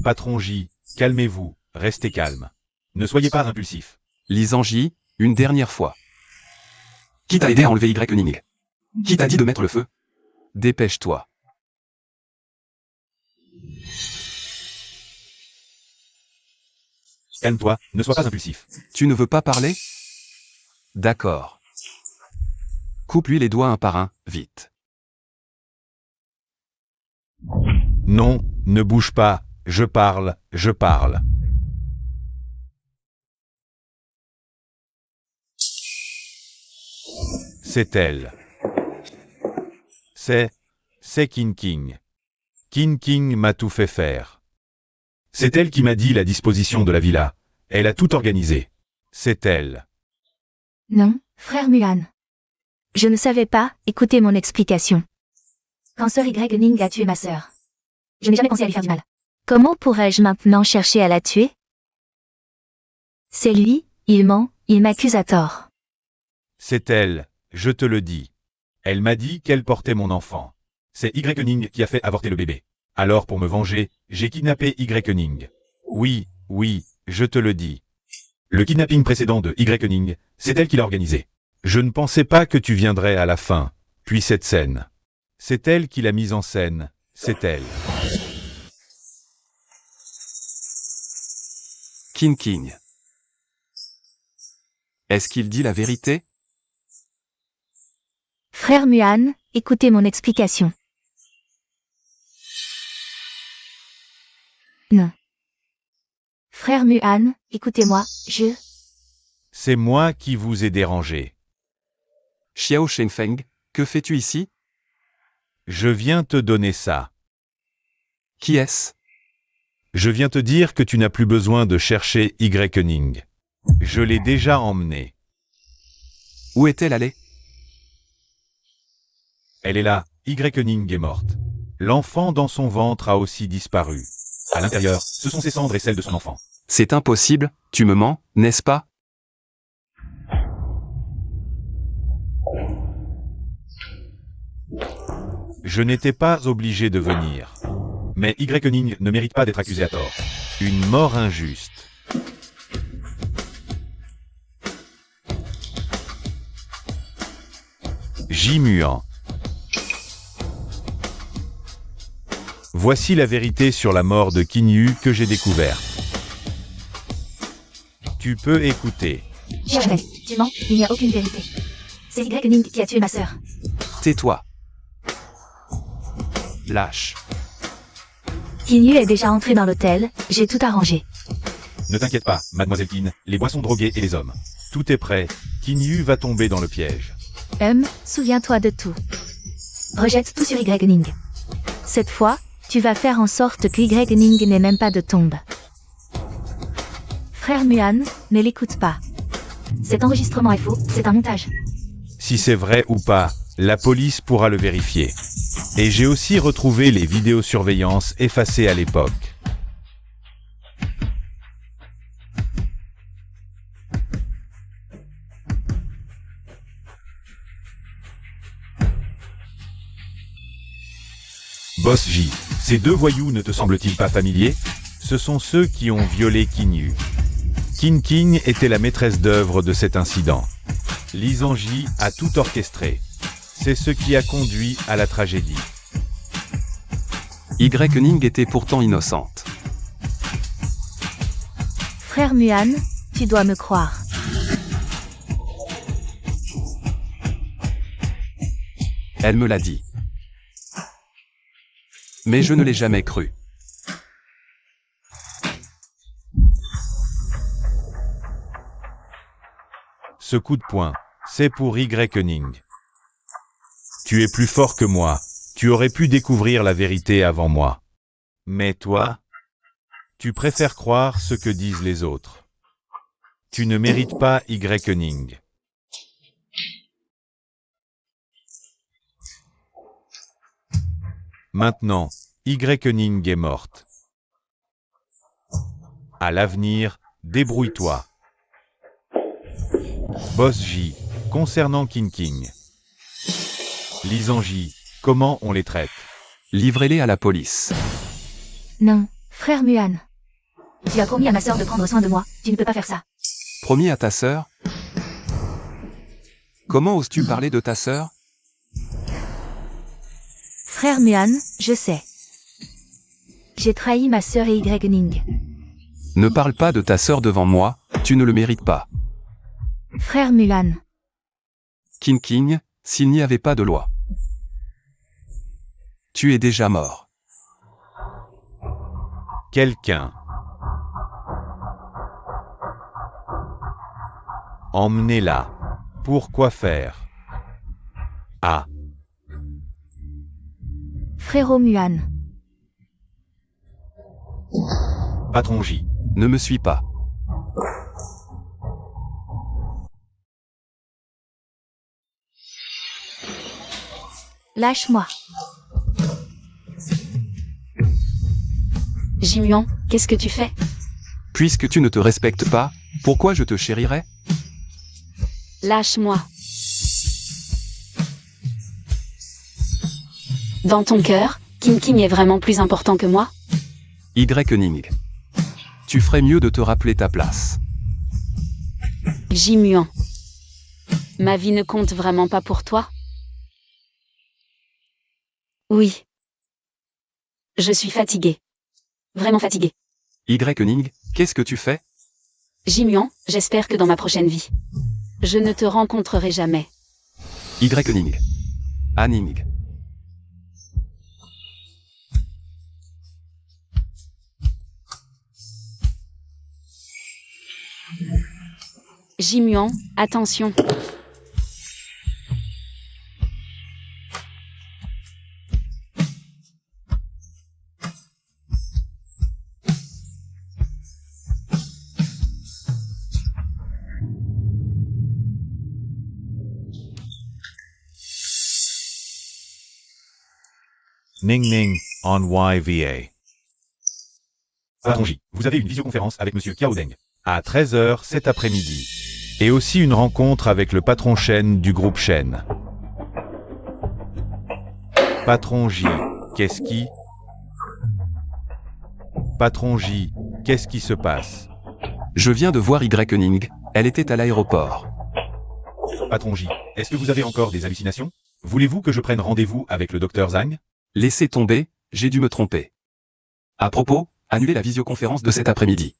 D: Patron J. Calmez-vous, restez calme. Ne soyez pas impulsif.
C: Lisanji, une dernière fois. Qui t'a aidé à enlever Ning? Qui t'a dit de mettre le feu? Dépêche-toi.
D: Calme-toi, ne sois pas impulsif.
C: Tu ne veux pas parler? D'accord. Coupe-lui les doigts un par un, vite.
D: Non, ne bouge pas, je parle, je parle. C'est elle. C'est King. King m'a tout fait faire. C'est elle qui m'a dit la disposition de la villa. Elle a tout organisé. C'est elle.
A: Non, frère Muan. Je ne savais pas, écoutez mon explication. Quand Sir Ning a tué ma sœur, je n'ai jamais pensé à lui faire du mal. Comment pourrais-je maintenant chercher à la tuer? C'est lui, il ment, il m'accuse à tort.
D: C'est elle, je te le dis. Elle m'a dit qu'elle portait mon enfant. C'est Ning qui a fait avorter le bébé. Alors pour me venger, j'ai kidnappé Ning. Oui, je te le dis. Le kidnapping précédent de Ning, c'est elle qui l'a organisé. Je ne pensais pas que tu viendrais à la fin, puis cette scène. C'est elle qui l'a mise en scène, c'est elle.
C: King. Est-ce qu'il dit la vérité?
A: Frère Muan, écoutez mon explication. Non. Frère Muan, écoutez-moi,
D: C'est moi qui vous ai dérangé.
C: Xiao Shenfeng, que fais-tu ici?
D: Je viens te donner ça.
C: Qui est-ce?
D: Je viens te dire que tu n'as plus besoin de chercher Ning. Je l'ai déjà emmenée.
C: Où est-elle allée?
D: Elle est là, Ning est morte. L'enfant dans son ventre a aussi disparu. À l'intérieur, ce sont ses cendres et celles de son enfant.
C: C'est impossible, tu me mens, n'est-ce pas?
D: Je n'étais pas obligé de venir. Mais Ning ne mérite pas d'être accusé à tort. Une mort injuste. J muant. Voici la vérité sur la mort de Qin Yu que j'ai découverte. Tu peux écouter.
A: Jamais. Tu mens, il n'y a aucune vérité. C'est Y Ning qui a tué ma sœur.
C: Tais-toi. Lâche.
A: Qin Yu est déjà entré dans l'hôtel, j'ai tout arrangé.
D: Ne t'inquiète pas, mademoiselle Qin, les boissons droguées et les hommes. Tout est prêt. Qin Yu va tomber dans le piège.
A: Souviens-toi de tout. Rejette tout sur Y Ning. Cette fois, tu vas faire en sorte que Y Ning n'ait même pas de tombe. Frère Muan, ne l'écoute pas. Cet enregistrement est faux, c'est un montage.
D: Si c'est vrai ou pas, la police pourra le vérifier. Et j'ai aussi retrouvé les vidéosurveillances effacées à l'époque. Boss J, ces deux voyous ne te semblent-ils pas familiers? Ce sont ceux qui ont violé Qin Yu. Qin King était la maîtresse d'œuvre de cet incident. Li Zhangji a tout orchestré. C'est ce qui a conduit à la tragédie.
C: Y Ning était pourtant innocente.
A: Frère Muan, tu dois me croire.
C: Elle me l'a dit. Mais je ne l'ai jamais cru.
D: Ce coup de poing, c'est pour Y Ning. Tu es plus fort que moi. Tu aurais pu découvrir la vérité avant moi. Mais toi, tu préfères croire ce que disent les autres. Tu ne mérites pas Y Ning. Maintenant, Y Ning est morte. À l'avenir, débrouille-toi. Boss J, concernant Qin King. Li Zhangji, comment on les traite?
C: Livrez-les à la police.
A: Non, frère Muan. Tu as promis à ma sœur de prendre soin de moi, tu ne peux pas faire ça.
C: Promis à ta sœur? Comment oses-tu parler de ta sœur?
A: Frère Muan, je sais. J'ai trahi ma sœur et Y Ning.
C: Ne parle pas de ta sœur devant moi, tu ne le mérites pas.
A: Frère Muan.
C: Qin King, s'il n'y avait pas de loi. Tu es déjà mort.
D: Quelqu'un. Emmenez-la. Pourquoi faire? Ah.
A: Frérot Muan.
D: Patron J.
C: Ne me suis pas.
A: Lâche-moi.
B: Jimuan, qu'est-ce que tu fais?
C: Puisque tu ne te respectes pas, pourquoi je te chérirais?
B: Lâche-moi. Dans ton cœur, Qin King est vraiment plus important que moi?
C: Y Ning. Tu ferais mieux de te rappeler ta place.
B: Jimuan. Ma vie ne compte vraiment pas pour toi? Oui. Je suis fatiguée. Vraiment fatiguée.
C: Y Ning, qu'est-ce que tu fais?
B: Jimuan, j'espère que dans ma prochaine vie, je ne te rencontrerai jamais.
C: Y Ning. Ning.
B: Jimuan, attention.
D: Ning Ning, on YVA. Patron J, vous avez une visioconférence avec Monsieur Kiao Deng. À 13h cet après-midi. Et aussi une rencontre avec le patron Shen du groupe Shen. Patron J, qu'est-ce qui? Patron J, qu'est-ce qui se passe?
C: Je viens de voir Y Ning, elle était à l'aéroport.
D: Patron J, est-ce que vous avez encore des hallucinations? Voulez-vous que je prenne rendez-vous avec le docteur Zhang?
C: Laissez tomber, j'ai dû me tromper. À propos, annulez la visioconférence de cet après-midi.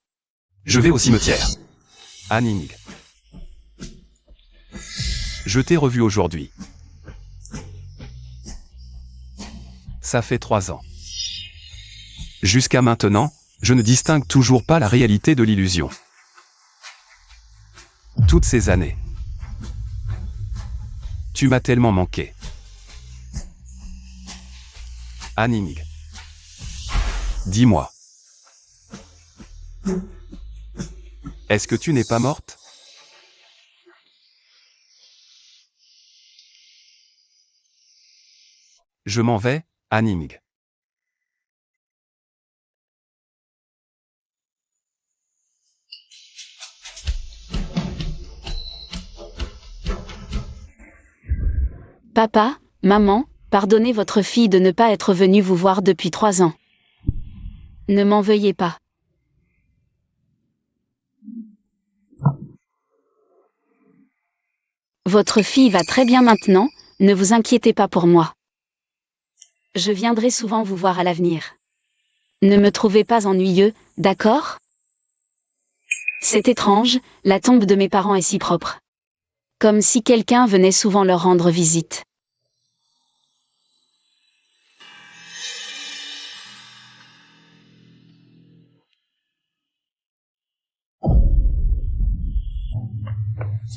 C: Je vais au cimetière. Anning. Je t'ai revu aujourd'hui. Ça fait 3 ans. Jusqu'à maintenant, je ne distingue toujours pas la réalité de l'illusion. Toutes ces années. Tu m'as tellement manqué. Anning. Dis-moi. Est-ce que tu n'es pas morte? Je m'en vais, Anning.
B: Papa, maman, pardonnez votre fille de ne pas être venue vous voir depuis 3 ans. Ne m'en veuillez pas. Votre fille va très bien maintenant, ne vous inquiétez pas pour moi. Je viendrai souvent vous voir à l'avenir. Ne me trouvez pas ennuyeux, d'accord? C'est étrange, la tombe de mes parents est si propre. Comme si quelqu'un venait souvent leur rendre visite.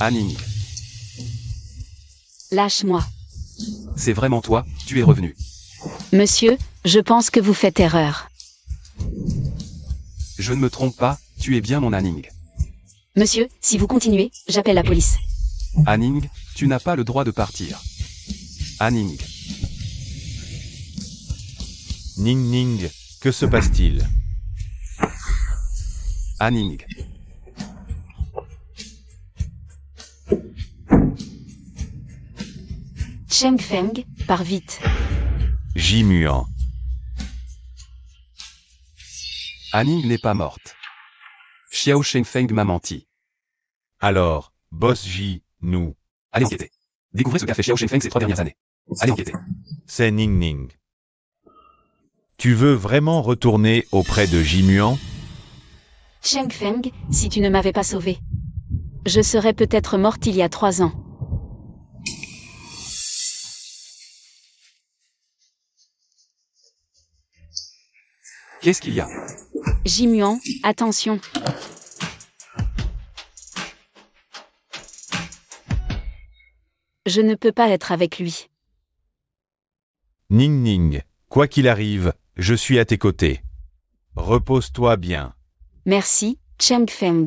C: Anning.
B: Lâche-moi.
C: C'est vraiment toi, tu es revenu.
B: Monsieur, je pense que vous faites erreur.
C: Je ne me trompe pas, tu es bien mon Anning.
B: Monsieur, si vous continuez, j'appelle la police.
C: Anning, tu n'as pas le droit de partir. Anning.
D: Ning Ning, que se passe-t-il?
C: Anning.
B: Cheng Feng, pars vite.
D: Jimuan.
C: Anning n'est pas morte. Xiao Shengfeng m'a menti.
D: Alors, Boss J, nous.
C: Allez enquêter. Découvrez ce qu'a fait Xiao Shengfeng ces 3 dernières années. Allez enquêter.
D: C'est Ning Ning. Tu veux vraiment retourner auprès de Jimuan?
B: Cheng Feng, si tu ne m'avais pas sauvé. Je serais peut-être morte il y a 3 ans.
C: Qu'est-ce qu'il y a?
B: Jimuan, attention. Je ne peux pas être avec lui.
D: Ning Ning, quoi qu'il arrive, je suis à tes côtés. Repose-toi bien.
B: Merci, Cheng Feng.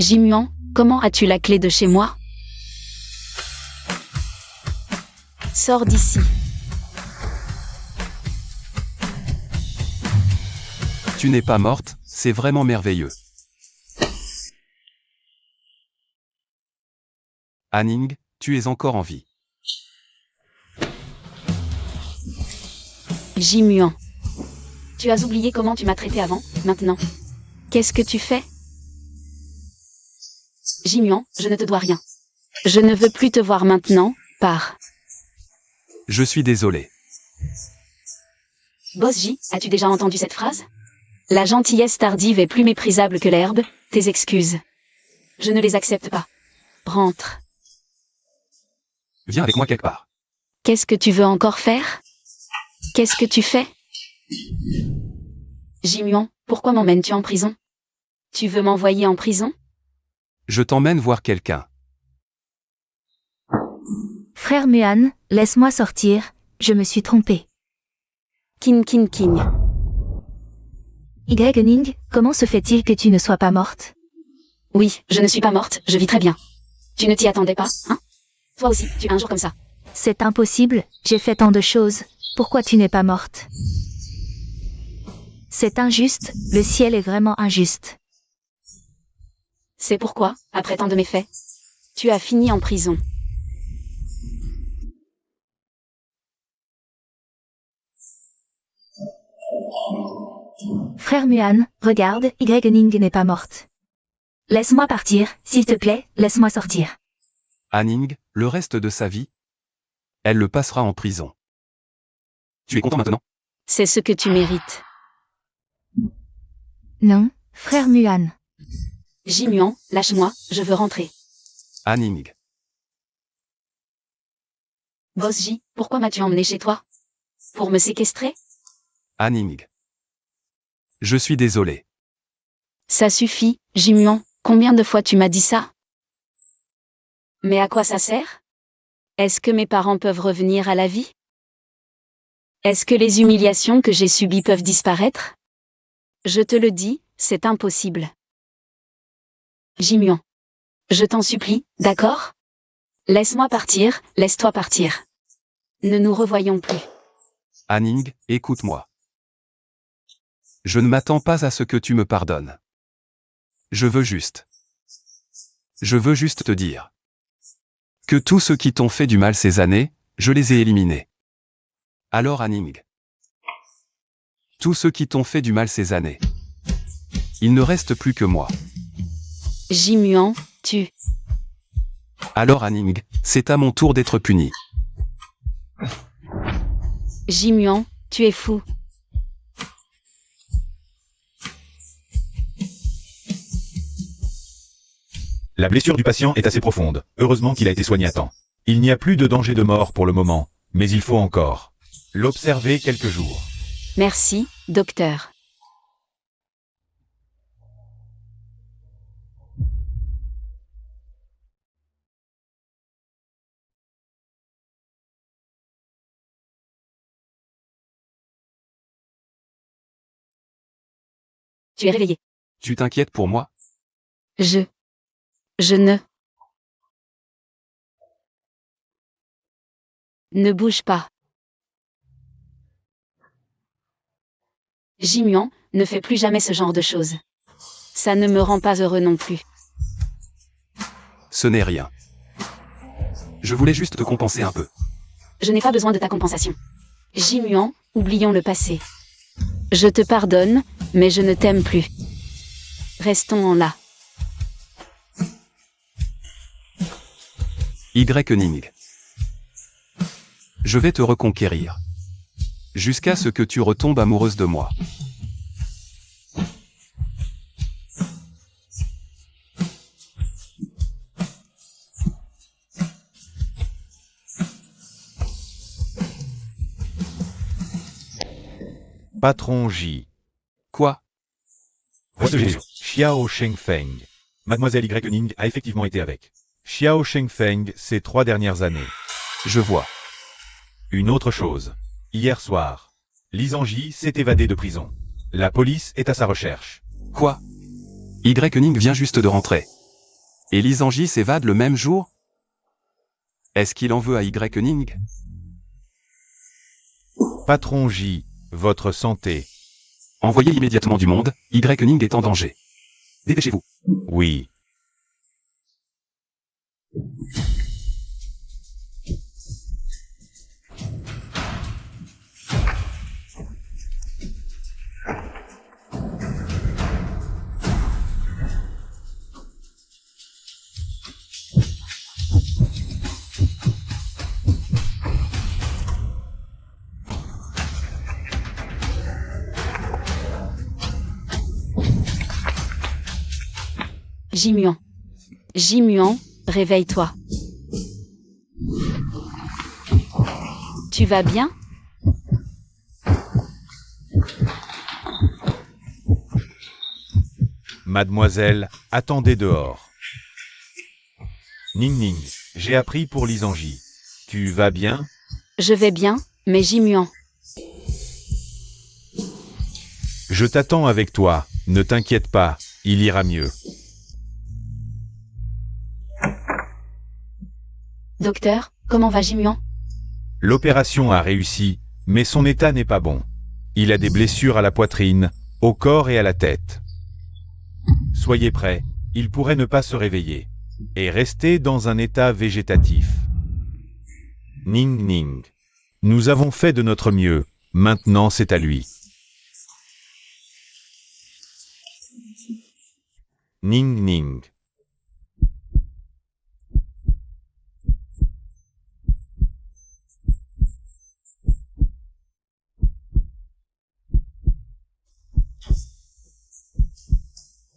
B: Jimuan, comment as-tu la clé de chez moi? Sors d'ici.
C: Tu n'es pas morte, c'est vraiment merveilleux. Anning, tu es encore en vie.
B: Jimuan. Tu as oublié comment tu m'as traité avant, maintenant. Qu'est-ce que tu fais? Jimuan, je ne te dois rien. Je ne veux plus te voir maintenant, pars.
C: Je suis désolé.
B: Boss J, as-tu déjà entendu cette phrase? La gentillesse tardive est plus méprisable que l'herbe, tes excuses. Je ne les accepte pas. Rentre.
C: Viens avec moi quelque part.
B: Qu'est-ce que tu veux encore faire? Qu'est-ce que tu fais? Jimuan, pourquoi m'emmènes-tu en prison? Tu veux m'envoyer en prison?
C: Je t'emmène voir quelqu'un.
A: Frère Muan, laisse-moi sortir, je me suis trompé.
B: Kin kin kin.
A: Ning, comment se fait-il que tu ne sois pas morte?
B: Oui, je ne suis pas morte, je vis très bien. Tu ne t'y attendais pas, hein? Toi aussi, tu es un jour comme ça.
A: C'est impossible, j'ai fait tant de choses, pourquoi tu n'es pas morte? C'est injuste, le ciel est vraiment injuste.
B: C'est pourquoi, après tant de méfaits, tu as fini en prison.
A: Frère Muan, regarde, Ning n'est pas morte. Laisse-moi partir, s'il te plaît, laisse-moi sortir.
C: Anning, le reste de sa vie, elle le passera en prison. Tu es content maintenant?
B: C'est ce que tu mérites.
A: Non, frère Muan.
B: Jimuan, lâche-moi, je veux rentrer.
C: Anning,
B: Boss J, pourquoi m'as-tu emmené chez toi? Pour me séquestrer?
C: Anning. Je suis désolé.
B: Ça suffit, Jimuan, combien de fois tu m'as dit ça? Mais à quoi ça sert? Est-ce que mes parents peuvent revenir à la vie? Est-ce que les humiliations que j'ai subies peuvent disparaître? Je te le dis, c'est impossible. Jimuan. Je t'en supplie, d'accord? Laisse-moi partir, laisse-toi partir. Ne nous revoyons plus.
C: Anning, écoute-moi. Je ne m'attends pas à ce que tu me pardonnes. Je veux juste te dire que tous ceux qui t'ont fait du mal ces années, je les ai éliminés. Alors Anning, tous ceux qui t'ont fait du mal ces années, il ne reste plus que moi.
B: Jimuan, tu...
C: Alors Anning, c'est à mon tour d'être puni.
B: Jimuan, tu es fou.
D: La blessure du patient est assez profonde. Heureusement qu'il a été soigné à temps. Il n'y a plus de danger de mort pour le moment, mais il faut encore l'observer quelques jours.
B: Merci, docteur. Tu es réveillé.
C: Tu t'inquiètes pour moi?
B: Je ne... Ne bouge pas. Jimuan, ne fais plus jamais ce genre de choses. Ça ne me rend pas heureux non plus.
C: Ce n'est rien. Je voulais juste te compenser un peu.
B: Je n'ai pas besoin de ta compensation. Jimuan, oublions le passé. Je te pardonne, mais je ne t'aime plus. Restons en là.
C: Ning. Je vais te reconquérir. Jusqu'à ce que tu retombes amoureuse de moi.
D: Patron J.
C: Quoi?
D: Recevez Xiao Shengfeng. Mademoiselle Ning a effectivement été avec Xiao Shengfeng ces 3 dernières années.
C: Je vois.
D: Une autre chose. Hier soir, Li Zhangji s'est évadé de prison. La police est à sa recherche.
C: Quoi? Ning vient juste de rentrer. Et Li Zhangji s'évade le même jour? Est-ce qu'il en veut à Ning?
D: Patron J, votre santé.
C: Envoyez immédiatement du monde, Ning est en danger. Dépêchez-vous.
D: Oui.
B: Jimuan. Jimuan, réveille-toi. Tu vas bien?
D: Mademoiselle, attendez dehors. Ning, j'ai appris pour Li Zhangji. Tu vas bien?
B: Je vais bien, mais Jimuan.
D: Je t'attends avec toi, ne t'inquiète pas, il ira mieux.
B: Docteur, comment va Jimuan?
D: L'opération a réussi, mais son état n'est pas bon. Il a des blessures à la poitrine, au corps et à la tête. Soyez prêts, il pourrait ne pas se réveiller et rester dans un état végétatif. Ning Ning. Nous avons fait de notre mieux, maintenant c'est à lui. Ning Ning.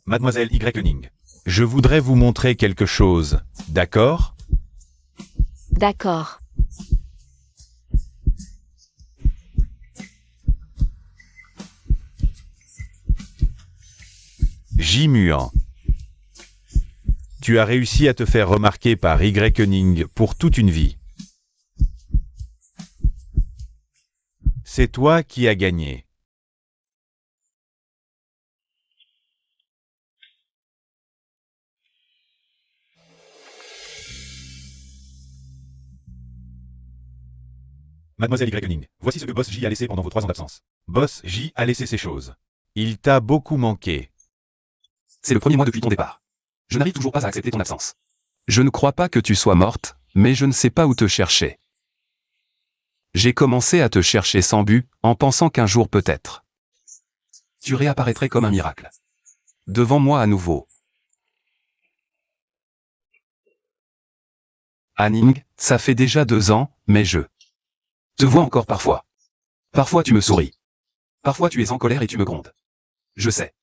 D: Mademoiselle Y. Je voudrais vous montrer quelque chose, d'accord?
B: D'accord.
D: J-Muant. Tu as réussi à te faire remarquer par Y pour toute une vie. C'est toi qui as gagné. Mademoiselle Y. Voici ce que Boss J a laissé pendant vos 3 ans d'absence. Boss J a laissé ces choses. Il t'a beaucoup manqué.
C: C'est le premier mois depuis ton départ. Je n'arrive toujours pas à accepter ton absence. Je ne crois pas que tu sois morte, mais je ne sais pas où te chercher. J'ai commencé à te chercher sans but, en pensant qu'un jour peut-être tu réapparaîtrais comme un miracle. Devant moi à nouveau. Anning, ça fait déjà 2 ans, mais je te vois encore parfois. Parfois tu me souris. Parfois tu es en colère et tu me grondes. Je sais.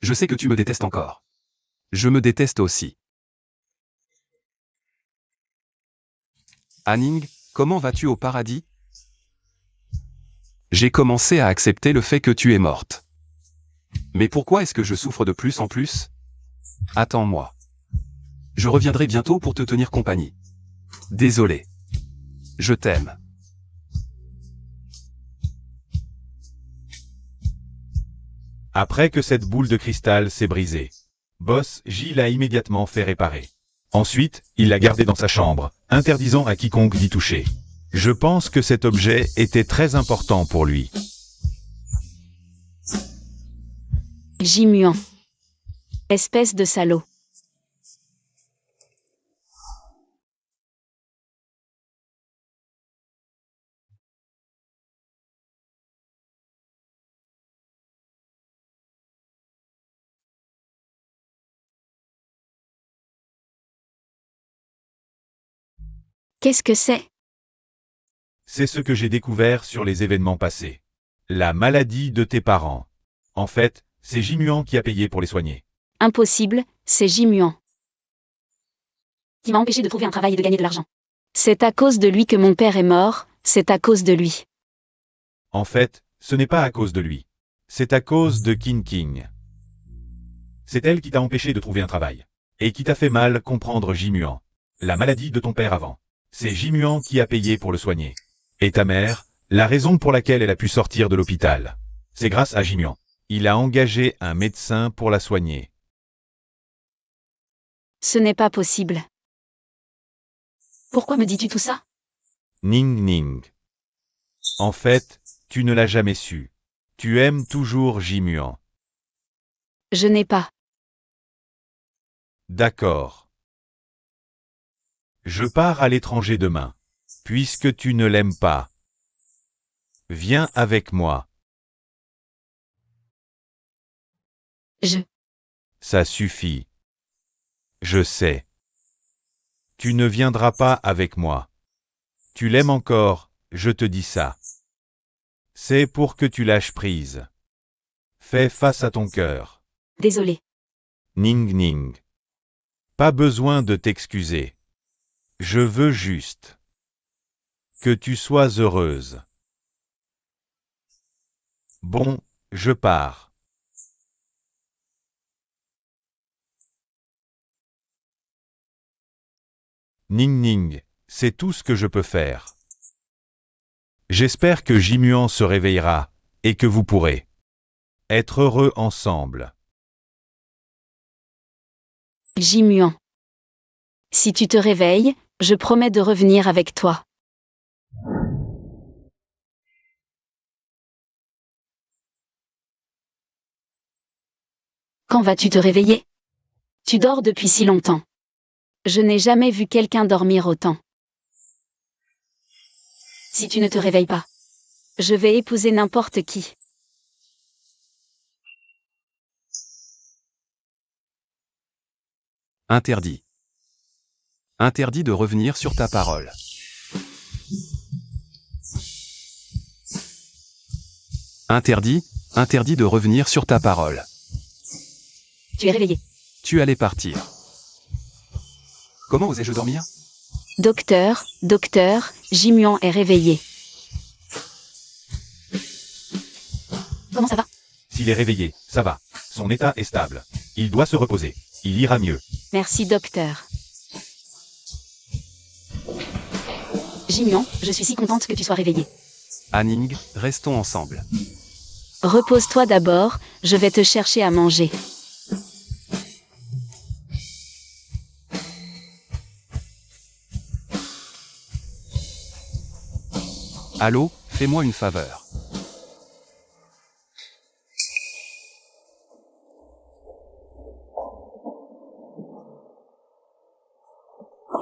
C: Je sais que tu me détestes encore. Je me déteste aussi. Anning, comment vas-tu au paradis? J'ai commencé à accepter le fait que tu es morte. Mais pourquoi est-ce que je souffre de plus en plus? Attends-moi. Je reviendrai bientôt pour te tenir compagnie. Désolé. Je t'aime.
D: Après que cette boule de cristal s'est brisée, Boss J l'a immédiatement fait réparer. Ensuite, il l'a gardé dans sa chambre, interdisant à quiconque d'y toucher. Je pense que cet objet était très important pour lui.
B: J-Muant. Espèce de salaud. Qu'est-ce que c'est?
D: C'est ce que j'ai découvert sur les événements passés. La maladie de tes parents. En fait, c'est J-Muant qui a payé pour les soigner.
B: Impossible, c'est J-Muant. Qui m'a empêché de trouver un travail et de gagner de l'argent. C'est à cause de lui que mon père est mort, c'est à cause de lui.
D: En fait, ce n'est pas à cause de lui. C'est à cause de King King. C'est elle qui t'a empêché de trouver un travail. Et qui t'a fait mal comprendre J-Muant. La maladie de ton père avant. C'est J-Muant qui a payé pour le soigner. Et ta mère, la raison pour laquelle elle a pu sortir de l'hôpital. C'est grâce à J-Muant. Il a engagé un médecin pour la soigner.
B: Ce n'est pas possible. Pourquoi me dis-tu tout ça?
D: Ning Ning. En fait, tu ne l'as jamais su. Tu aimes toujours J-Muant.
B: Je n'ai pas.
D: D'accord. Je pars à l'étranger demain. Puisque tu ne l'aimes pas. Viens avec moi. Ça suffit. Je sais. Tu ne viendras pas avec moi. Tu l'aimes encore, je te dis ça. C'est pour que tu lâches prise. Fais face à ton cœur.
B: Désolé.
D: Ning Ning. Pas besoin de t'excuser. Je veux juste que tu sois heureuse. Bon, je pars. Ning Ning, c'est tout ce que je peux faire. J'espère que J-Muant se réveillera, et que vous pourrez être heureux ensemble.
B: J-Muant. Si tu te réveilles, je promets de revenir avec toi. Quand vas-tu te réveiller? Tu dors depuis si longtemps. Je n'ai jamais vu quelqu'un dormir autant. Si tu ne te réveilles pas, je vais épouser n'importe qui.
C: Interdit. Interdit de revenir sur ta parole. Interdit, interdit de revenir sur ta parole.
B: Tu es réveillé.
C: Tu allais partir. Comment osais-je dormir?
B: Docteur, Jimian est réveillé.
A: Comment ça va?
D: S'il est réveillé, ça va. Son état est stable. Il doit se reposer. Il ira mieux.
B: Merci docteur. Jimian, je suis si contente que tu sois réveillé.
C: Anning, restons ensemble.
B: Repose-toi d'abord, je vais te chercher à manger.
C: Allô, fais-moi une faveur.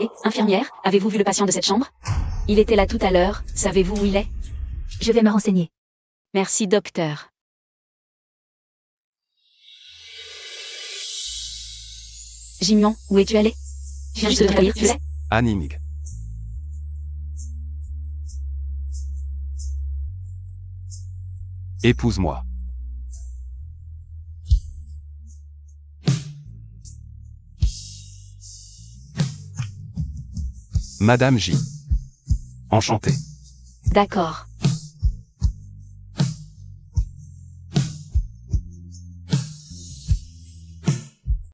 B: Et, infirmière, avez-vous vu le patient de cette chambre? Il était là tout à l'heure, savez-vous où il est?
A: Je vais me renseigner.
B: Merci docteur. Jimian, où es-tu allé? Je viens juste de te lire, tu sais?
C: Anning. Épouse-moi. Madame J. Enchanté.
B: D'accord.